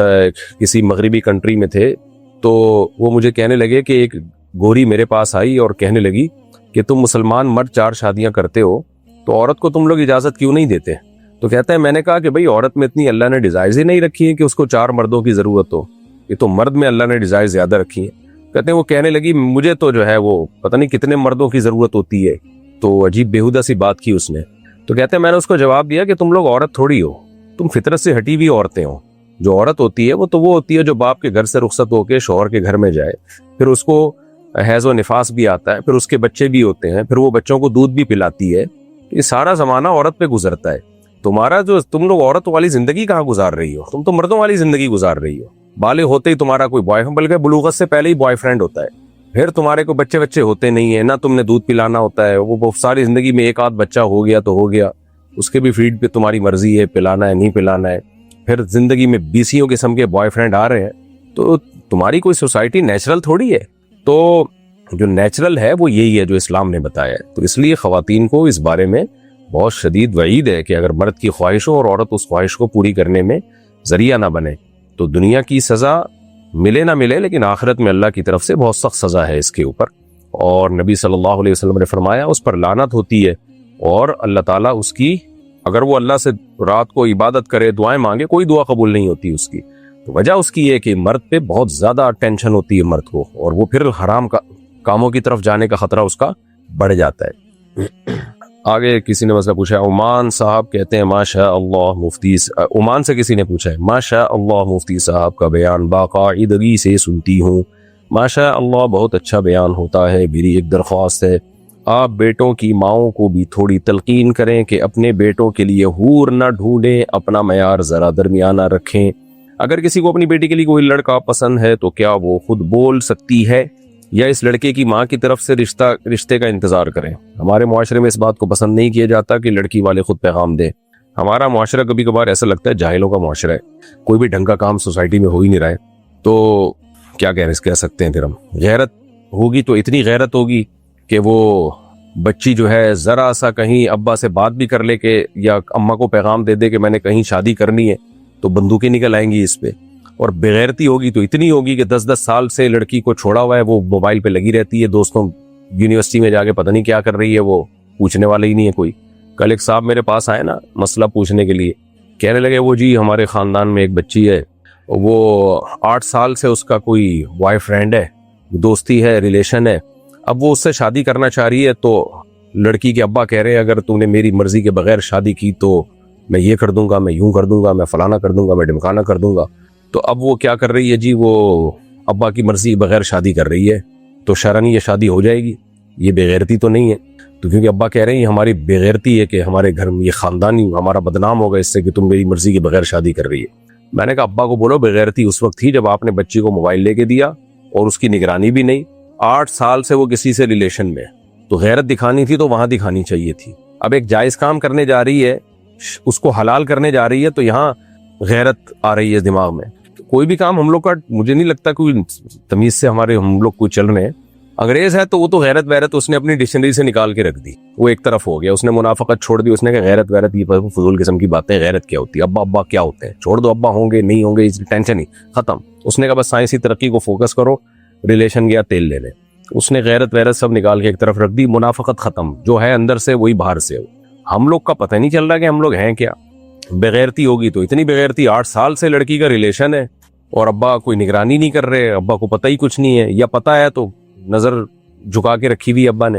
کسی مغربی کنٹری میں تھے، تو وہ مجھے کہنے لگے کہ ایک گوری میرے پاس آئی اور کہنے لگی کہ تم مسلمان مرد 4 شادیاں کرتے ہو تو عورت کو تم لوگ اجازت کیوں نہیں دیتے؟ تو کہتے ہیں میں نے کہا کہ بھئی عورت میں اتنی اللہ نے ڈیزائرز ہی نہیں رکھی ہیں کہ اس کو 4 مردوں کی ضرورت ہو، یہ تو مرد میں اللہ نے ڈیزائر زیادہ رکھی ہیں۔ کہتے ہیں وہ کہنے لگی مجھے تو جو ہے وہ پتہ نہیں کتنے مردوں کی ضرورت ہوتی ہے، تو عجیب بیہودہ سی بات کی اس نے۔ تو کہتے ہیں میں نے اس کو جواب دیا کہ تم لوگ عورت تھوڑی ہو، تم فطرت سے ہٹی ہوئی عورتیں ہو۔ جو عورت ہوتی ہے وہ ہوتی ہے جو باپ کے گھر سے رخصت ہو کے شوہر کے گھر میں جائے، پھر اس کو حیض و نفاس بھی آتا ہے، پھر اس کے بچے بھی ہوتے ہیں، پھر وہ بچوں کو دودھ بھی پلاتی ہے، یہ سارا زمانہ عورت پہ گزرتا ہے۔ تم لوگ عورت والی زندگی کہاں گزار رہی ہو؟ تم تو مردوں والی زندگی گزار رہی ہو۔ بالغ ہوتے ہی تمہارا کوئی بوائے فرینڈ، بلکہ بلوغت سے پہلے ہی بوائے فرینڈ ہوتا ہے، پھر تمہارے کو بچے ہوتے نہیں ہیں، نہ تم نے دودھ پلانا ہوتا ہے، وہ ساری زندگی میں ایک آدھ بچہ ہو گیا تو ہو گیا، اس کے بھی فیڈ پہ تمہاری مرضی ہے پلانا ہے نہیں پلانا ہے، پھر زندگی میں 20 قسم کے بوائے فرینڈ آ رہے ہیں، تو تمہاری کوئی سوسائٹی نیچرل تھوڑی ہے۔ تو جو نیچرل ہے وہ یہی ہے جو اسلام نے بتایا ہے۔ تو اس لیے خواتین کو اس بارے میں بہت شدید وعید ہے کہ اگر مرد کی خواہش ہو اور عورت اس خواہش کو پوری کرنے میں ذریعہ نہ بنے۔ تو دنیا کی سزا ملے نہ ملے لیکن آخرت میں اللہ کی طرف سے بہت سخت سزا ہے اس کے اوپر. اور نبی صلی اللہ علیہ وسلم نے فرمایا اس پر لعنت ہوتی ہے اور اللہ تعالیٰ اس کی, اگر وہ اللہ سے رات کو عبادت کرے, دعائیں مانگے, کوئی دعا قبول نہیں ہوتی اس کی. تو وجہ اس کی یہ کہ مرد پہ بہت زیادہ ٹینشن ہوتی ہے مرد کو, اور وہ پھر حرام کاموں کی طرف جانے کا خطرہ اس کا بڑھ جاتا ہے. آگے کسی نے مسئلہ پوچھا, عمان صاحب کہتے ہیں ماشاء اللہ مفتی, عمان سے کسی نے پوچھا ہے ماشاء اللہ مفتی صاحب کا بیان باقاعدگی سے سنتی ہوں, ماشاء اللہ بہت اچھا بیان ہوتا ہے. میری ایک درخواست ہے, آپ بیٹوں کی ماؤں کو بھی تھوڑی تلقین کریں کہ اپنے بیٹوں کے لیے حور نہ ڈھونڈیں, اپنا معیار ذرا درمیانہ رکھیں. اگر کسی کو اپنی بیٹی کے لیے کوئی لڑکا پسند ہے تو کیا وہ خود بول سکتی ہے یا اس لڑکے کی ماں کی طرف سے رشتے کا انتظار کریں؟ ہمارے معاشرے میں اس بات کو پسند نہیں کیا جاتا کہ لڑکی والے خود پیغام دیں. ہمارا معاشرہ کبھی کبھار ایسا لگتا ہے جاہلوں کا معاشرہ ہے, کوئی بھی ڈھنگ کا کام سوسائٹی میں ہو ہی نہیں رہا ہے. تو کیا کہہ سکتے ہیں پھر ہم, غیرت ہوگی تو اتنی غیرت ہوگی کہ وہ بچی جو ہے ذرا سا کہیں ابا سے بات بھی کر لے کہ یا اماں کو پیغام دے دے کہ میں نے کہیں شادی کرنی ہے تو بندوقیں نکل آئیں گی اس پہ. اور بغیرتی ہوگی تو اتنی ہوگی کہ 10 سال سے لڑکی کو چھوڑا ہوا ہے, وہ موبائل پہ لگی رہتی ہے, دوستوں یونیورسٹی میں جا کے پتہ نہیں کیا کر رہی ہے, وہ پوچھنے والا ہی نہیں ہے کوئی. کل ایک صاحب میرے پاس آئے نا مسئلہ پوچھنے کے لیے, کہنے لگے وہ جی ہمارے خاندان میں ایک بچی ہے, وہ 8 سال سے اس کا کوئی بوائے فرینڈ ہے, دوستی ہے, ریلیشن ہے, اب وہ اس سے شادی کرنا چاہ رہی ہے. تو لڑکی کے ابا کہہ رہے ہیں اگر تو نے میری مرضی کے بغیر شادی کی تو میں یہ کر دوں گا, میں یوں کر دوں گا, میں فلانا کر دوں گا, میں ڈمکانا کر دوں گا. تو اب وہ کیا کر رہی ہے جی, وہ ابا کی مرضی بغیر شادی کر رہی ہے. تو شرعاً یہ شادی ہو جائے گی, یہ بےغیرتی تو نہیں ہے. تو کیونکہ ابا کہہ رہے ہیں ہماری بےغیرتی ہے کہ ہمارے گھر میں یہ خاندانی ہمارا بدنام ہوگا اس سے کہ تم میری مرضی کے بغیر شادی کر رہی ہے. میں نے کہا ابا کو بولو بےغیرتی اس وقت تھی جب آپ نے بچی کو موبائل لے کے دیا اور اس کی نگرانی بھی نہیں. 8 سال سے وہ کسی سے ریلیشن میں, تو غیرت دکھانی تھی تو وہاں دکھانی چاہیے تھی. اب ایک جائز کام کرنے جا رہی ہے, اس کو حلال کرنے جا رہی ہے, تو یہاں غیرت آ رہی ہے دماغ میں. کوئی بھی کام ہم لوگ کا مجھے نہیں لگتا کوئی تمیز سے ہم لوگ کوئی چل رہے ہیں. انگریز ہے تو وہ تو غیرت ویرت اس نے اپنی ڈکشنری سے نکال کے رکھ دی, وہ ایک طرف ہو گیا, اس نے منافقت چھوڑ دی. اس نے کہا غیرت ویرت یہ فضول قسم کی باتیں, غیرت کیا ہوتی ہے, ابا کیا ہوتے ہیں, چھوڑ دو, ابا ہوں گے نہیں ہوں گے ٹینشن ہی ختم. اس نے کہا بس سائنسی ترقی کو فوکس کرو, ریلیشن گیا تیل لینے. اس نے غیرت ویرت سب نکال کے ایک طرف رکھ دی, منافقت ختم, جو ہے اندر سے وہی باہر سے. ہم لوگ کا پتہ نہیں چل رہا کہ ہم لوگ ہیں کیا. بغیرتی ہوگی تو اتنی بغیرتی, 8 سال سے لڑکی کا ریلیشن ہے اور ابا کوئی نگرانی نہیں کر رہے, ابا کو پتہ ہی کچھ نہیں ہے, یا پتہ ہے تو نظر جھکا کے رکھی ہوئی ابا نے.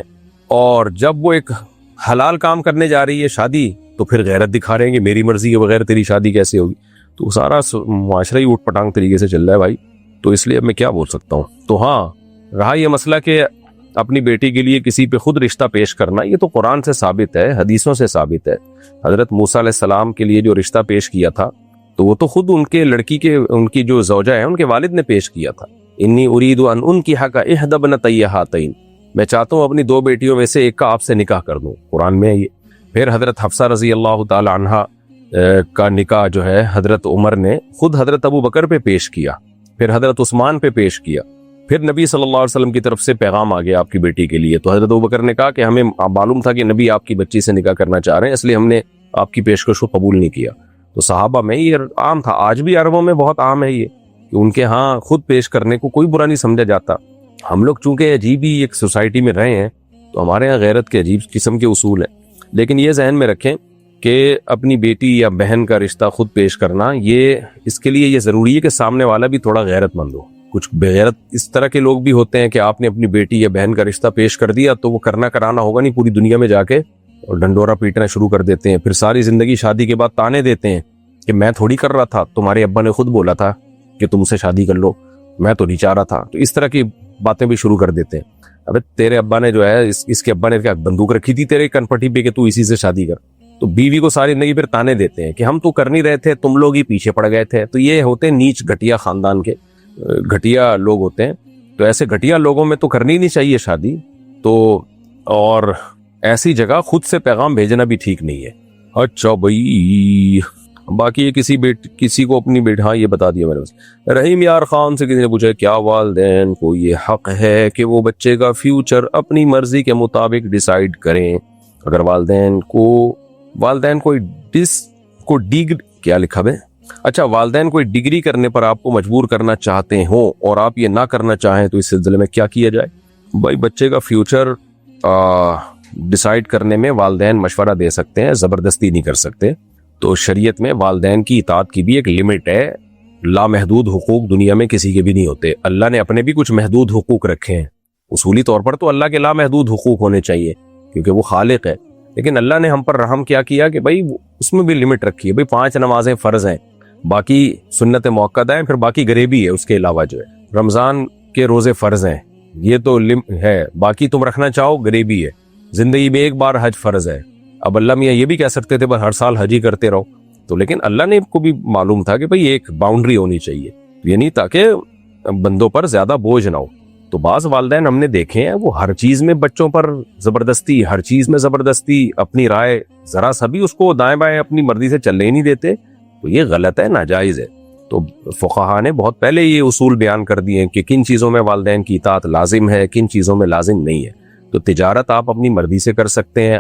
اور جب وہ ایک حلال کام کرنے جا رہی ہے شادی, تو پھر غیرت دکھا رہے ہیں کہ میری مرضی کے بغیر تیری شادی کیسے ہوگی. تو سارا معاشرہ ہی اوٹ پٹانگ طریقے سے چل رہا ہے بھائی. تو اس لیے اب میں کیا بول سکتا ہوں. تو ہاں رہا یہ مسئلہ کہ اپنی بیٹی کے لیے کسی پہ خود رشتہ پیش کرنا, یہ تو قرآن سے ثابت ہے, حدیثوں سے ثابت ہے. حضرت موسیٰ علیہ السلام کے لیے جو رشتہ پیش کیا تھا تو وہ تو خود ان کے لڑکی کے, ان کی جو زوجہ ہے ان کے والد نے پیش کیا تھا. انی ارید ان انکحک احدی ابنتی ہاتین, میں چاہتا ہوں اپنی 2 بیٹیوں میں سے ایک کا آپ سے نکاح کر دوں, قرآن میں ہے یہ. پھر حضرت حفصہ رضی اللہ تعالی عنہا کا نکاح جو ہے حضرت عمر نے خود حضرت ابو بکر پہ پیش کیا, پھر حضرت عثمان پہ پیش کیا. پھر نبی صلی اللہ علیہ وسلم کی طرف سے پیغام آ گیا آپ کی بیٹی کے لیے, تو حضرت ابو بکر نے کہا کہ ہمیں معلوم تھا کہ نبی آپ کی بچی سے نکاح کرنا چاہ رہے ہیں, اس لیے ہم نے آپ کی پیشکش کو قبول نہیں کیا. تو صحابہ میں یہ عام تھا, آج بھی عربوں میں بہت عام ہے یہ کہ ان کے ہاں خود پیش کرنے کو کوئی برا نہیں سمجھا جاتا. ہم لوگ چونکہ عجیب ہی ایک سوسائٹی میں رہے ہیں تو ہمارے ہاں غیرت کے عجیب قسم کے اصول ہیں. لیکن یہ ذہن میں رکھیں کہ اپنی بیٹی یا بہن کا رشتہ خود پیش کرنا, یہ اس کے لیے یہ ضروری ہے کہ سامنے والا بھی تھوڑا غیرت مند ہو. کچھ بغیرت اس طرح کے لوگ بھی ہوتے ہیں کہ آپ نے اپنی بیٹی یا بہن کا رشتہ پیش کر دیا تو وہ کرنا کرانا ہوگا نہیں, پوری دنیا میں جا کے اور ڈنڈورا پیٹنا شروع کر دیتے ہیں. پھر ساری زندگی شادی کے بعد تانے دیتے ہیں کہ میں تھوڑی کر رہا تھا, تمہارے ابا نے خود بولا تھا کہ تم سے شادی کر لو, میں تو نہیں چاہ رہا تھا. تو اس طرح کی باتیں بھی شروع کر دیتے ہیں. ابے تیرے ابا نے جو ہے اس کے ابا نے کیا بندوق رکھی تھی تیرے کنپٹی پہ کہ تو اسی سے شادی کر. تو بیوی کو ساری زندگی پھر تانے دیتے ہیں کہ ہم تو کر نہیں رہے تھے, تم لوگ ہی پیچھے پڑ گئے تھے. تو یہ ہوتے ہیں نیچ گھٹیا خاندان کے گھٹیا لوگ ہوتے ہیں. تو ایسے گھٹیا لوگوں میں تو کرنی نہیں چاہیے شادی. تو اور ایسی جگہ خود سے پیغام بھیجنا بھی ٹھیک نہیں ہے. اچھا بھائی باقی یہ کسی کو اپنی بیٹی, ہاں یہ بتا دیا میں نے. رحیم یار خان سے کسی نے پوچھا کیا والدین کو یہ حق ہے کہ وہ بچے کا فیوچر اپنی مرضی کے مطابق ڈیسائیڈ کریں؟ اگر والدین کو کیا لکھا ہے اچھا، والدین کوئی ڈگری کرنے پر آپ کو مجبور کرنا چاہتے ہوں اور آپ یہ نہ کرنا چاہیں تو اس سلسلے میں کیا کیا جائے؟ بھائی بچے کا فیوچر ڈیسائیڈ کرنے میں والدین مشورہ دے سکتے ہیں، زبردستی نہیں کر سکتے. تو شریعت میں والدین کی اطاعت کی بھی ایک لمٹ ہے. لامحدود حقوق دنیا میں کسی کے بھی نہیں ہوتے. اللہ نے اپنے بھی کچھ محدود حقوق رکھے ہیں. اصولی طور پر تو اللہ کے لامحدود حقوق ہونے چاہیے کیونکہ وہ خالق ہے، لیکن اللہ نے ہم پر رحم کیا کہ بھائی اس میں بھی لمٹ رکھی ہے. بھائی 5 نمازیں فرض ہیں، باقی سنت موقدہ ہیں، پھر باقی غریبی ہے. اس کے علاوہ جو ہے رمضان کے روزے فرض ہیں، یہ تو ہے، باقی تم رکھنا چاہو غریبی ہے. زندگی میں ایک بار حج فرض ہے. اب اللہ میاں یہ بھی کہہ سکتے تھے بس ہر سال حج ہی کرتے رہو، تو لیکن اللہ نے کو بھی معلوم تھا کہ بھئی ایک باؤنڈری ہونی چاہیے، یعنی تاکہ بندوں پر زیادہ بوجھ نہ ہو. تو بعض والدین ہم نے دیکھے ہیں وہ ہر چیز میں بچوں پر زبردستی، ہر چیز میں زبردستی، اپنی رائے ذرا سا بھی اس کو دائیں بائیں اپنی مرضی سے چلنے ہی نہیں دیتے. تو یہ غلط ہے، ناجائز ہے. تو فقہا نے بہت پہلے یہ اصول بیان کر دیے ہیں کہ کن چیزوں میں والدین کی اطاعت لازم ہے، کن چیزوں میں لازم نہیں ہے. تو تجارت آپ اپنی مرضی سے کر سکتے ہیں.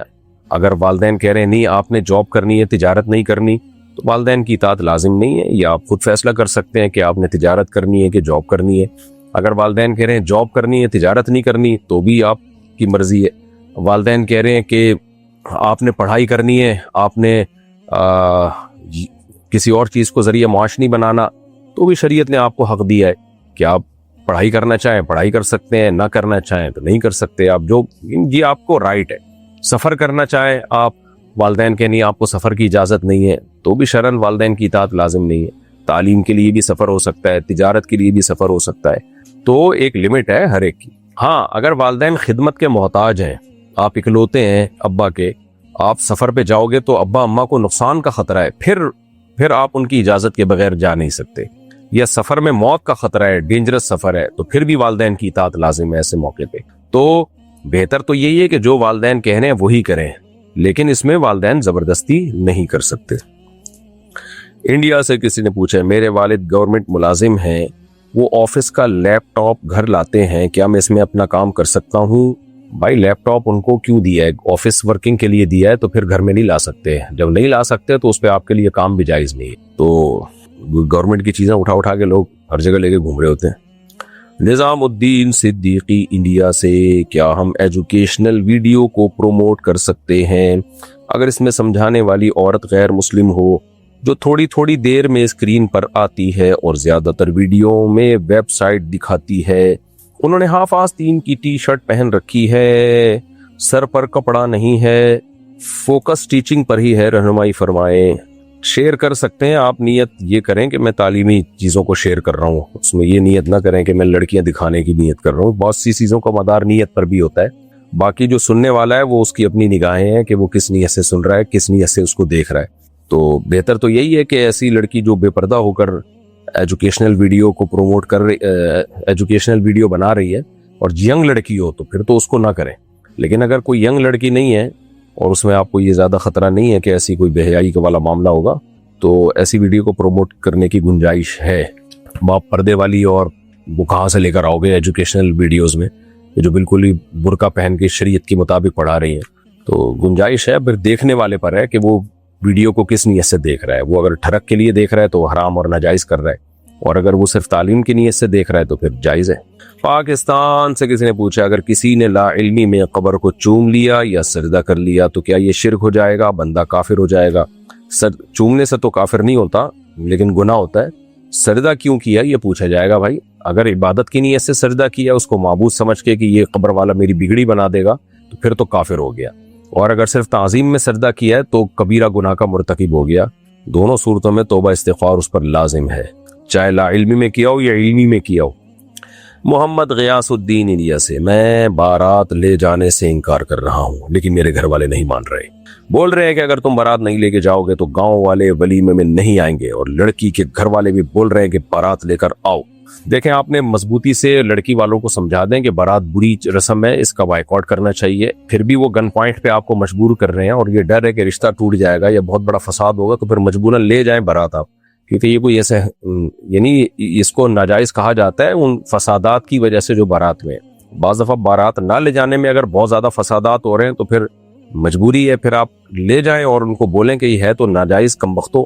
اگر والدین کہہ رہے ہیں نہیں آپ نے جاب کرنی ہے، تجارت نہیں کرنی، تو والدین کی اطاعت لازم نہیں ہے. یا آپ خود فیصلہ کر سکتے ہیں کہ آپ نے تجارت کرنی ہے کہ جاب کرنی ہے. اگر والدین کہہ رہے ہیں جاب کرنی ہے، تجارت نہیں کرنی، تو بھی آپ کی مرضی ہے. والدین کہہ رہے ہیں کہ آپ نے پڑھائی کرنی ہے، آپ نے کسی اور چیز کو ذریعہ معاش نہیں بنانا، تو بھی شریعت نے آپ کو حق دیا ہے کہ آپ پڑھائی کرنا چاہیں پڑھائی کر سکتے ہیں، نہ کرنا چاہیں تو نہیں کر سکتے. آپ جو یہ آپ کو رائٹ ہے. سفر کرنا چاہیں آپ، والدین کہ نہیں آپ کو سفر کی اجازت نہیں ہے، تو بھی شرعاً والدین کی اطاعت لازم نہیں ہے. تعلیم کے لیے بھی سفر ہو سکتا ہے، تجارت کے لیے بھی سفر ہو سکتا ہے. تو ایک لمٹ ہے ہر ایک کی. ہاں اگر والدین خدمت کے محتاج ہیں، آپ اکلوتے ہیں ابا کے، آپ سفر پہ جاؤ گے تو ابا اماں کو نقصان کا خطرہ ہے، پھر آپ ان کی اجازت کے بغیر جا نہیں سکتے. یا سفر میں موت کا خطرہ ہے، ڈینجرس سفر ہے، تو پھر بھی والدین کی اطاعت لازم ہے ایسے موقع پہ. تو بہتر تو یہی ہے کہ جو والدین کہہ رہے ہیں وہی کریں، لیکن اس میں والدین زبردستی نہیں کر سکتے. انڈیا سے کسی نے پوچھا، میرے والد گورنمنٹ ملازم ہیں، وہ آفس کا لیپ ٹاپ گھر لاتے ہیں، کیا میں اس میں اپنا کام کر سکتا ہوں؟ بھائی لیپ ٹاپ ان کو کیوں دیا ہے؟ آفس ورکنگ کے لیے دیا ہے، تو پھر گھر میں نہیں لا سکتے. جب نہیں لا سکتے تو اس پہ آپ کے لیے کام بھی جائز نہیں ہے. تو گورنمنٹ کی چیزیں اٹھا کے لوگ ہر جگہ لے کے گھوم رہے ہوتے ہیں. نظام الدین صدیقی انڈیا سے، کیا ہم ایجوکیشنل ویڈیو کو پروموٹ کر سکتے ہیں اگر اس میں سمجھانے والی عورت غیر مسلم ہو، جو تھوڑی دیر میں اسکرین پر آتی ہے اور زیادہ تر ویڈیو میں ویب سائٹ دکھاتی ہے؟ انہوں نے ہاف آستین کی ٹی شرٹ پہن رکھی ہے، سر پر کپڑا نہیں ہے، فوکس ٹیچنگ پر ہی ہے، رہنمائی فرمائیں. شیئر کر سکتے ہیں آپ. نیت یہ کریں کہ میں تعلیمی چیزوں کو شیئر کر رہا ہوں، اس میں یہ نیت نہ کریں کہ میں لڑکیاں دکھانے کی نیت کر رہا ہوں. بہت سی چیزوں کا مدار نیت پر بھی ہوتا ہے. باقی جو سننے والا ہے وہ اس کی اپنی نگاہیں ہیں کہ وہ کس نیت سے سن رہا ہے، کس نیت سے اس کو دیکھ رہا ہے. تو بہتر تو یہی ہے کہ ایسی لڑکی جو بے پردہ ہو کر ایجوکیشنل ویڈیو کو پروموٹ کر رہی، ایجوکیشنل ویڈیو بنا رہی ہے، اور ینگ لڑکی ہو تو پھر تو اس کو نہ کریں. لیکن اگر کوئی ینگ لڑکی نہیں ہے اور اس میں آپ کو یہ زیادہ خطرہ نہیں ہے کہ ایسی کوئی بے حیائی کا والا معاملہ ہوگا، تو ایسی ویڈیو کو پروموٹ کرنے کی گنجائش ہے. آپ پردے والی اور وہ کہاں سے لے کر آؤ گے ایجوکیشنل ویڈیوز میں جو بالکل ہی برقع پہن کے شریعت کے مطابق پڑھا رہی ہیں؟ تو گنجائش ہے، پھر دیکھنے والے پر ہے کہ وہ ویڈیو کو کس نیت سے دیکھ رہا ہے. وہ اگر ٹھڑک کے لیے دیکھ رہا ہے تو حرام اور ناجائز کر رہا ہے، اور اگر وہ صرف تعلیم کی نیت سے دیکھ رہا ہے تو پھر جائز ہے. پاکستان سے کسی نے پوچھا، اگر کسی نے لا علمی میں قبر کو چوم لیا یا سجدہ کر لیا تو کیا یہ شرک ہو جائے گا، بندہ کافر ہو جائے گا؟ چومنے سے تو کافر نہیں ہوتا، لیکن گناہ ہوتا ہے. سجدہ کیوں کیا یہ پوچھا جائے گا. بھائی اگر عبادت کی نیت سے سجدہ کیا، اس کو معبود سمجھ کے کہ یہ قبر والا میری بگڑی بنا دے گا، تو پھر تو کافر ہو گیا. اور اگر صرف تعظیم میں سجدہ کیا ہے تو کبیرہ گناہ کا مرتکب ہو گیا. دونوں صورتوں میں توبہ استغفار اس پر لازم ہے، چاہے لا علمی میں کیا ہو یا علمی میں کیا ہو. محمد غیاث الدین انڈیا سے، میں بارات لے جانے سے انکار کر رہا ہوں لیکن میرے گھر والے نہیں مان رہے. بول رہے ہیں کہ اگر تم بارات نہیں لے کے جاؤ گے تو گاؤں والے ولیمے میں نہیں آئیں گے، اور لڑکی کے گھر والے بھی بول رہے ہیں کہ بارات لے کر آؤ. دیکھیں آپ نے مضبوطی سے لڑکی والوں کو سمجھا دیں کہ بارات بری رسم ہے، اس کا بائیکاٹ کرنا چاہیے. پھر بھی وہ گن پوائنٹ پہ آپ کو مجبور کر رہے ہیں، اور یہ ڈر ہے کہ رشتہ ٹوٹ جائے گا یا بہت بڑا فساد ہوگا، تو پھر مجبوراً لے جائیں بارات آپ. کیونکہ یہ کوئی ایسے، یعنی اس کو ناجائز کہا جاتا ہے ان فسادات کی وجہ سے جو بارات میں. بعض دفعہ بارات نہ لے جانے میں اگر بہت زیادہ فسادات ہو رہے ہیں تو پھر مجبوری ہے، پھر آپ لے جائیں اور ان کو بولیں کہ یہ ہے تو ناجائز کمبختو،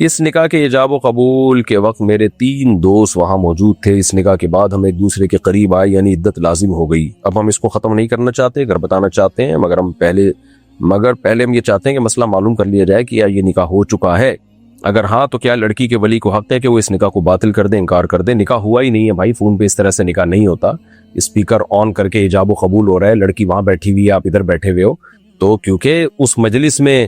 اس نکاح کے ایجاب و قبول کے وقت میرے 3 دوست وہاں موجود تھے. اس نکاح کے بعد ہم ایک دوسرے کے قریب آئے, یعنی عدت لازم ہو گئی. اب ہم اس کو ختم نہیں کرنا چاہتے, اگر بتانا چاہتے ہیں, مگر پہلے ہم یہ چاہتے ہیں کہ مسئلہ معلوم کر لیا جائے کہ کیا یہ نکاح ہو چکا ہے. اگر ہاں تو کیا لڑکی کے ولی کو حق ہے کہ وہ اس نکاح کو باطل کر دیں, انکار کر دیں؟ نکاح ہوا ہی نہیں ہے بھائی, فون پہ اس طرح سے نکاح نہیں ہوتا. اسپیکر آن کر کے ایجاب و قبول ہو رہا ہے, لڑکی وہاں بیٹھی ہوئی ہے, آپ ادھر بیٹھے ہوئے ہو. تو کیونکہ اس مجلس میں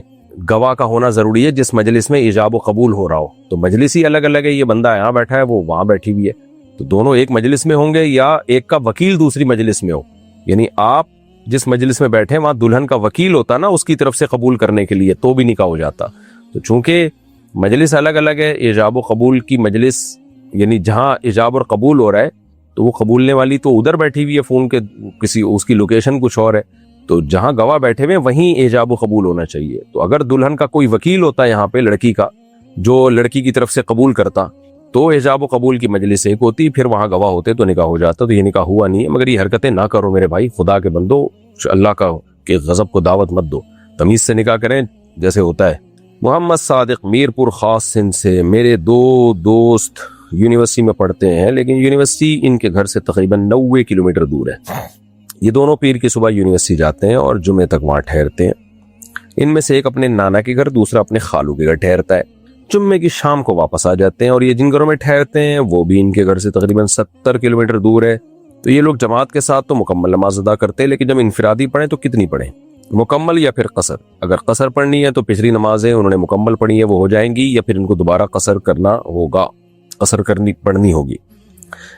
گواہ کا ہونا ضروری ہے جس مجلس میں ایجاب و قبول ہو رہا ہو. تو مجلس ہی الگ الگ ہے, یہ بندہ یہاں بیٹھا ہے, وہ وہاں بیٹھی ہوئی ہے, تو دونوں ایک مجلس میں ہوں گے یا ایک کا وکیل دوسری مجلس میں ہو. یعنی آپ جس مجلس میں بیٹھے وہاں دلہن کا وکیل ہوتا نا اس کی طرف سے قبول کرنے کے لیے, تو بھی نکاح ہو جاتا. تو چونکہ مجلس الگ الگ ہے, ایجاب و قبول کی مجلس یعنی جہاں ایجاب اور قبول ہو رہا ہے تو وہ قبولنے والی تو ادھر بیٹھی ہوئی ہے, فون کے کسی اس کی لوکیشن کچھ اور ہے. تو جہاں گواہ بیٹھے ہوئے وہیں ایجاب و قبول ہونا چاہیے. تو اگر دلہن کا کوئی وکیل ہوتا یہاں پہ لڑکی کا جو لڑکی کی طرف سے قبول کرتا تو ایجاب و قبول کی مجلس ایک ہوتی, پھر وہاں گواہ ہوتے تو نکاح ہو جاتا. تو یہ نکاح ہوا نہیں ہے. مگر یہ حرکتیں نہ کرو میرے بھائی, خدا کے بندو, اللہ کا کہ غضب کو دعوت مت دو, تمیز سے نکاح کریں جیسے ہوتا ہے. محمد صادق میرپور خاص سندھ سے. میرے 2 دوست یونیورسٹی میں پڑھتے ہیں لیکن یونیورسٹی ان کے گھر سے تقریباً 90 کلومیٹر دور ہے. یہ دونوں پیر کی صبح یونیورسٹی جاتے ہیں اور جمعے تک وہاں ٹھہرتے ہیں. ان میں سے ایک اپنے نانا کے گھر, دوسرا اپنے خالو کے گھر ٹھہرتا ہے. جمعے کی شام کو واپس آ جاتے ہیں, اور یہ جن گھروں میں ٹھہرتے ہیں وہ بھی ان کے گھر سے تقریباً 70 کلومیٹر دور ہے. تو یہ لوگ جماعت کے ساتھ تو مکمل نماز ادا کرتے ہیں, لیکن جب انفرادی پڑھیں تو کتنی پڑھیں, مکمل یا پھر قصر؟ اگر قصر پڑھنی ہے تو پچھلی نمازیں انہوں نے مکمل پڑھی ہے وہ ہو جائیں گی, یا پھر ان کو دوبارہ قصر کرنا ہوگا, قصر پڑھنی ہوگی.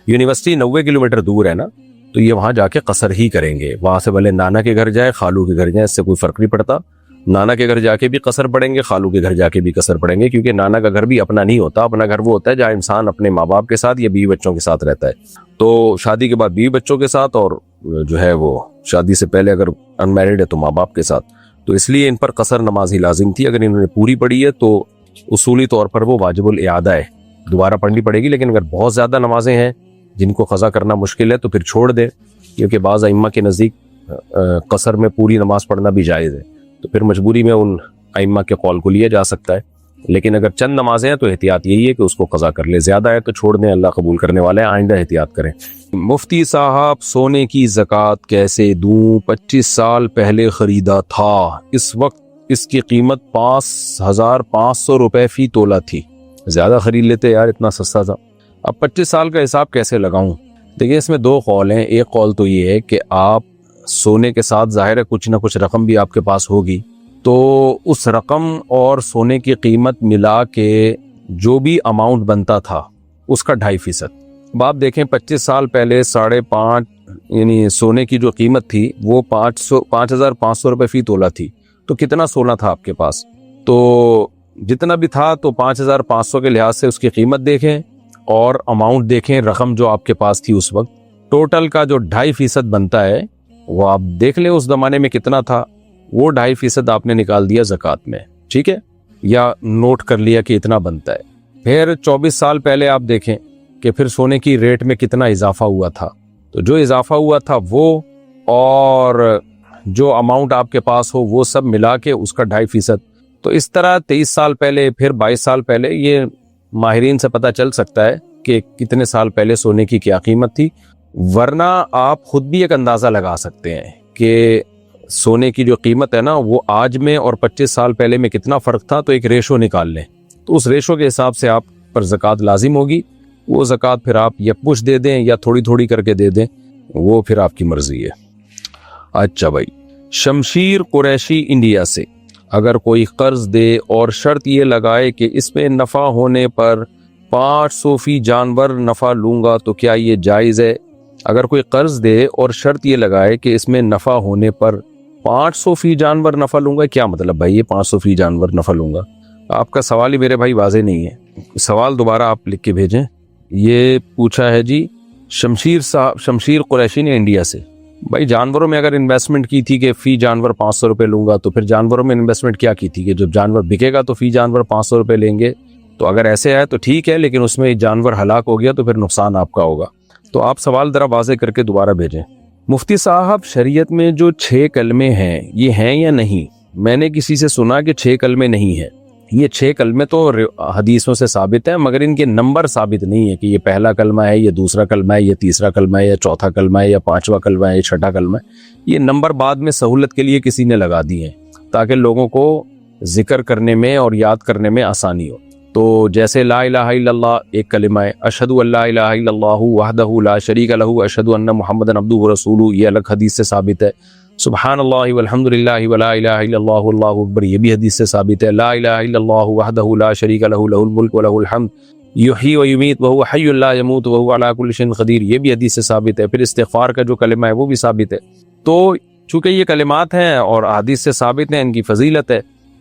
یونیورسٹی 90 کلومیٹر دور ہے نا, تو یہ وہاں جا کے قصر ہی کریں گے. وہاں سے بھلے نانا کے گھر جائیں, خالو کے گھر جائیں, اس سے کوئی فرق نہیں پڑتا. نانا کے گھر جا کے بھی قصر پڑھیں گے, خالو کے گھر جا کے بھی قصر پڑھیں گے, کیونکہ نانا کا گھر بھی اپنا نہیں ہوتا. اپنا گھر وہ ہوتا ہے جہاں انسان اپنے ماں باپ کے ساتھ یا بیوی بچوں کے ساتھ رہتا ہے. تو شادی کے بعد بیوی بچوں کے ساتھ, اور جو ہے وہ شادی سے پہلے اگر ان میرڈ ہے تو ماں باپ کے ساتھ. تو اس لیے ان پر قصر نماز ہی لازم تھی. اگر انہوں نے پوری پڑھی ہے تو اصولی طور پر وہ واجب الاعادہ ہے, دوبارہ پڑھنی پڑے گی. لیکن اگر بہت زیادہ نمازیں ہیں جن کو قضا کرنا مشکل ہے تو پھر چھوڑ دیں, کیونکہ بعض ائمہ کے نزدیک قصر میں پوری نماز پڑھنا بھی جائز ہے. تو پھر مجبوری میں ان ائمہ کے قول کو لیا جا سکتا ہے. لیکن اگر چند نمازیں ہیں تو احتیاط یہی ہے کہ اس کو قضا کر لے, زیادہ ہے تو چھوڑ دیں, اللہ قبول کرنے والا ہے, آئندہ احتیاط کریں. مفتی صاحب سونے کی زکوٰۃ کیسے دوں؟ 25 سال پہلے خریدا تھا, اس وقت اس کی قیمت 5,500 روپے فی تولہ تھی. زیادہ خرید لیتے یار, اتنا سستا تھا. اب 25 سال کا حساب کیسے لگاؤں؟ دیکھیں اس میں 2 قول ہیں. ایک قول تو یہ ہے کہ آپ سونے کے ساتھ ظاہر ہے کچھ نہ کچھ رقم بھی آپ کے پاس ہوگی, تو اس رقم اور سونے کی قیمت ملا کے جو بھی اماؤنٹ بنتا تھا اس کا 2.5%. اب آپ دیکھیں 25 سال پہلے 5.5 یعنی سونے کی جو قیمت تھی وہ 5,500 روپے فی تولہ تھی. تو کتنا سونا تھا آپ کے پاس؟ تو جتنا بھی تھا تو 5,500 کے لحاظ سے اس کی قیمت دیکھیں اور اماؤنٹ دیکھیں, رقم جو آپ کے پاس تھی اس وقت. ٹوٹل کا جو 2.5% بنتا ہے وہ آپ دیکھ لیں اس زمانے میں کتنا تھا, وہ 2.5% آپ نے نکال دیا زکوٰۃ میں, ٹھیک ہے, یا نوٹ کر لیا کہ اتنا بنتا ہے. پھر 24 سال پہلے آپ دیکھیں کہ پھر سونے کی ریٹ میں کتنا اضافہ ہوا تھا. تو جو اضافہ ہوا تھا وہ اور جو اماؤنٹ آپ کے پاس ہو وہ سب ملا کے اس کا 2.5%. تو اس طرح 23 سال پہلے, پھر 22 سال پہلے, یہ ماہرین سے پتہ چل سکتا ہے کہ کتنے سال پہلے سونے کی کیا قیمت تھی. ورنہ آپ خود بھی ایک اندازہ لگا سکتے ہیں کہ سونے کی جو قیمت ہے نا وہ آج میں اور 25 سال پہلے میں کتنا فرق تھا. تو ایک ریشو نکال لیں, تو اس ریشو کے حساب سے آپ پر زکوٰۃ لازم ہوگی. وہ زکوٰۃ پھر آپ یکمشت دے دیں یا تھوڑی تھوڑی کر کے دے دیں, وہ پھر آپ کی مرضی ہے. اچھا بھائی, شمشیر قریشی انڈیا سے, اگر کوئی قرض دے اور شرط یہ لگائے کہ اس میں نفع ہونے پر 500 فی جانور نفع لوں گا تو کیا یہ جائز ہے؟ اگر کوئی قرض دے اور شرط یہ لگائے کہ اس میں نفع ہونے پر 500 فی جانور نفع لوں گا, کیا مطلب بھائی یہ 500 فی جانور نفع لوں گا؟ آپ کا سوال ہی میرے بھائی واضح نہیں ہے, سوال دوبارہ آپ لکھ کے بھیجیں. یہ پوچھا ہے جی شمشیر قریشی نے انڈیا سے. بھائی جانوروں میں اگر انویسٹمنٹ کی تھی کہ فی جانور 500 روپے لوں گا, تو پھر جانوروں میں انویسٹمنٹ کیا کی تھی کہ جب جانور بکے گا تو فی جانور 500 روپے لیں گے. تو اگر ایسے ہے تو ٹھیک ہے, لیکن اس میں جانور ہلاک ہو گیا تو پھر نقصان آپ کا ہوگا. تو آپ سوال ذرا واضح کر کے دوبارہ بھیجیں. مفتی صاحب شریعت میں جو 6 کلمے ہیں یہ ہیں یا نہیں؟ میں نے کسی سے سنا کہ 6 کلمے نہیں ہیں. یہ 6 کلمے تو حدیثوں سے ثابت ہیں، مگر ان کے نمبر ثابت نہیں ہے کہ یہ پہلا کلمہ ہے، یہ دوسرا کلمہ ہے، یہ تیسرا کلمہ ہے، یا چوتھا کلمہ ہے، یا 5واں کلمہ ہے، یا 6واں کلمہ ہے۔ یہ نمبر بعد میں سہولت کے لیے کسی نے لگا دیے ہیں تاکہ لوگوں کو ذکر کرنے میں اور یاد کرنے میں آسانی ہو۔ تو جیسے لا الہ الا اللہ ایک کلمہ ہے، اشہد ان لا الہ الا اللہ وحدہ لا شریک لہ اشہد ان محمدًا عبدہ ورسولہ، یہ الگ حدیث سے ثابت ہے۔ سبحان اللہ والحمد للہ ولا الہ الا اللہ واللہ اکبر، یہ بھی حدیث سے ثابت ہے۔ لا الہ الا اللہ وحدہ لا شریک لہ لہ الملک ولہ الحمد یحیی و یمیت وہو حی لا یموت وہو علی کل شیء قدیر، یہ بھی حدیث سے ثابت ہے۔ پھر استغفار کا جو کلمہ ہے وہ بھی ثابت ہے۔ تو چونکہ یہ کلمات ہیں اور حدیث سے ثابت ہیں، ان کی فضیلت ہے،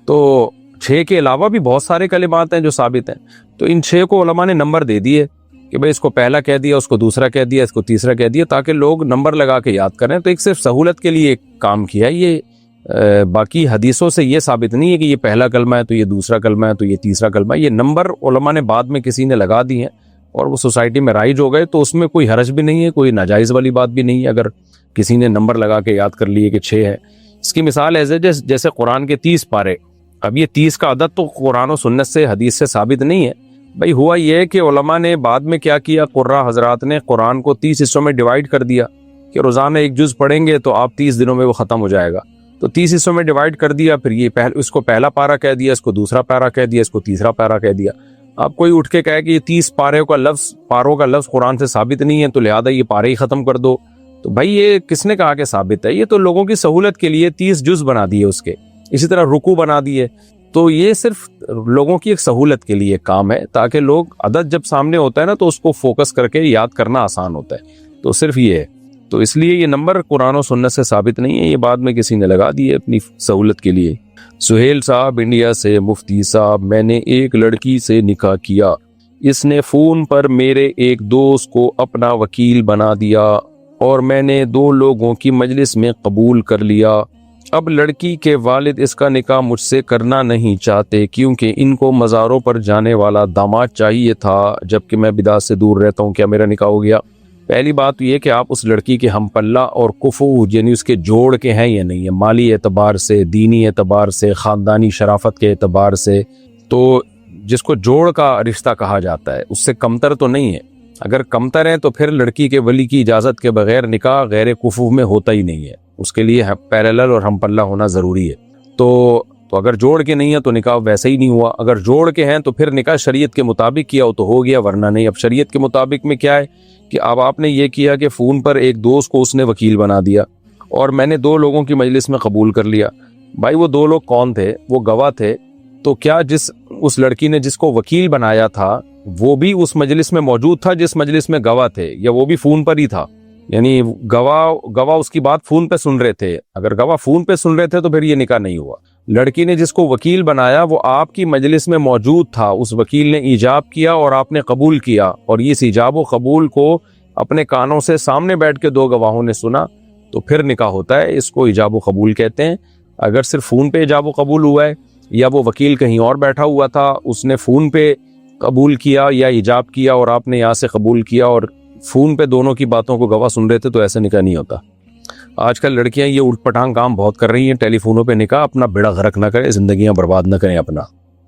تو 6 کے علاوہ بھی بہت سارے کلمات ہیں جو ثابت ہیں، تو ان 6 کو علماء نے نمبر دے دیے کہ بھئی اس کو پہلا کہہ دیا، اس کو دوسرا کہہ دیا، اس کو تیسرا کہہ دیا، تاکہ لوگ نمبر لگا کے یاد کریں۔ تو ایک صرف سہولت کے لیے ایک کام کیا ہے یہ، باقی حدیثوں سے یہ ثابت نہیں ہے کہ یہ پہلا کلمہ ہے تو یہ دوسرا کلمہ ہے تو یہ تیسرا کلمہ ہے۔ یہ نمبر علماء نے بعد میں کسی نے لگا دیے ہیں اور وہ سوسائٹی میں رائج ہو گئے، تو اس میں کوئی حرج بھی نہیں ہے، کوئی ناجائز والی بات بھی نہیں ہے اگر کسی نے نمبر لگا کے یاد کر لیے کہ 6 ہے۔ اس کی مثال ایسے جیسے قرآن کے 30 پارے، اب یہ 30 کا عدد تو قرآن و سنت سے حدیث سے ثابت نہیں ہے بھائی، ہوا یہ کہ علماء نے بعد میں کیا کیا، قراء حضرات نے قرآن کو 30 حصوں میں ڈیوائیڈ کر دیا کہ روزانہ ایک جز پڑھیں گے تو آپ 30 دنوں میں وہ ختم ہو جائے گا، تو 30 حصوں میں ڈیوائیڈ کر دیا۔ پھر یہ اس کو پہلا پارا کہہ دیا، اس کو دوسرا پارا کہہ دیا، اس کو تیسرا پارا کہہ دیا۔ اب کوئی اٹھ کے کہے کہ یہ 30 پاروں کا لفظ قرآن سے ثابت نہیں ہے تو لہذا یہ پارے ہی ختم کر دو، تو بھائی یہ کس نے کہا کہ ثابت ہے؟ یہ تو لوگوں کی سہولت کے لیے 30 جز بنا دیے اس کے، اسی طرح رکوع بنا دیے، تو یہ صرف لوگوں کی ایک سہولت کے لیے کام ہے تاکہ لوگ عدد جب سامنے ہوتا ہے نا تو اس کو فوکس کر کے یاد کرنا آسان ہوتا ہے، تو صرف یہ ہے۔ تو اس لیے یہ نمبر قرآن و سنت سے ثابت نہیں ہے، یہ بعد میں کسی نے لگا دیے اپنی سہولت کے لیے۔ سہیل صاحب انڈیا سے، مفتی صاحب میں نے ایک لڑکی سے نکاح کیا، اس نے فون پر میرے ایک دوست کو اپنا وکیل بنا دیا اور میں نے 2 لوگوں کی مجلس میں قبول کر لیا۔ اب لڑکی کے والد اس کا نکاح مجھ سے کرنا نہیں چاہتے کیونکہ ان کو مزاروں پر جانے والا داماد چاہیے تھا، جبکہ میں بدعت سے دور رہتا ہوں، کیا میرا نکاح ہو گیا؟ پہلی بات یہ کہ آپ اس لڑکی کے ہم پلہ اور کفو یعنی اس کے جوڑ کے ہیں یا نہیں ہے، مالی اعتبار سے، دینی اعتبار سے، خاندانی شرافت کے اعتبار سے، تو جس کو جوڑ کا رشتہ کہا جاتا ہے اس سے کمتر تو نہیں ہے۔ اگر کمتر ہے تو پھر لڑکی کے ولی کی اجازت کے بغیر نکاح غیر کفو میں ہوتا ہی نہیں ہے، اس کے لیے پیرالل اور ہم پلہ ہونا ضروری ہے۔ تو اگر جوڑ کے نہیں ہے تو نکاح ویسے ہی نہیں ہوا، اگر جوڑ کے ہیں تو پھر نکاح شریعت کے مطابق کیا ہو تو ہو گیا، ورنہ نہیں۔ اب شریعت کے مطابق میں کیا ہے کہ اب آپ نے یہ کیا کہ فون پر ایک دوست کو اس نے وکیل بنا دیا اور میں نے 2 لوگوں کی مجلس میں قبول کر لیا۔ بھائی وہ 2 لوگ کون تھے؟ وہ گواہ تھے، تو کیا اس لڑکی نے جس کو وکیل بنایا تھا وہ بھی اس مجلس میں موجود تھا جس مجلس میں گواہ تھے، یا وہ بھی فون پر ہی تھا؟ یعنی گواہ اس کی بات فون پہ سن رہے تھے، اگر گواہ فون پہ سن رہے تھے تو پھر یہ نکاح نہیں ہوا۔ لڑکی نے جس کو وکیل بنایا وہ آپ کی مجلس میں موجود تھا، اس وکیل نے ایجاب کیا اور آپ نے قبول کیا، اور اس ایجاب و قبول کو اپنے کانوں سے سامنے بیٹھ کے 2 گواہوں نے سنا، تو پھر نکاح ہوتا ہے، اس کو ایجاب و قبول کہتے ہیں۔ اگر صرف فون پہ ایجاب و قبول ہوا ہے یا وہ وکیل کہیں اور بیٹھا ہوا تھا، اس نے فون پہ قبول کیا یا ایجاب کیا اور آپ نے یہاں سے قبول کیا اور فون پہ دونوں کی باتوں کو گواہ سن رہے تھے، تو ایسے نکاح نہیں ہوتا۔ آج کل لڑکیاں یہ اٹھ پٹانگ کام بہت کر رہی ہیں، ٹیلی فونوں پہ نکاح، اپنا بیڑا غرق نہ کریں، زندگیاں برباد نہ کریں اپنا۔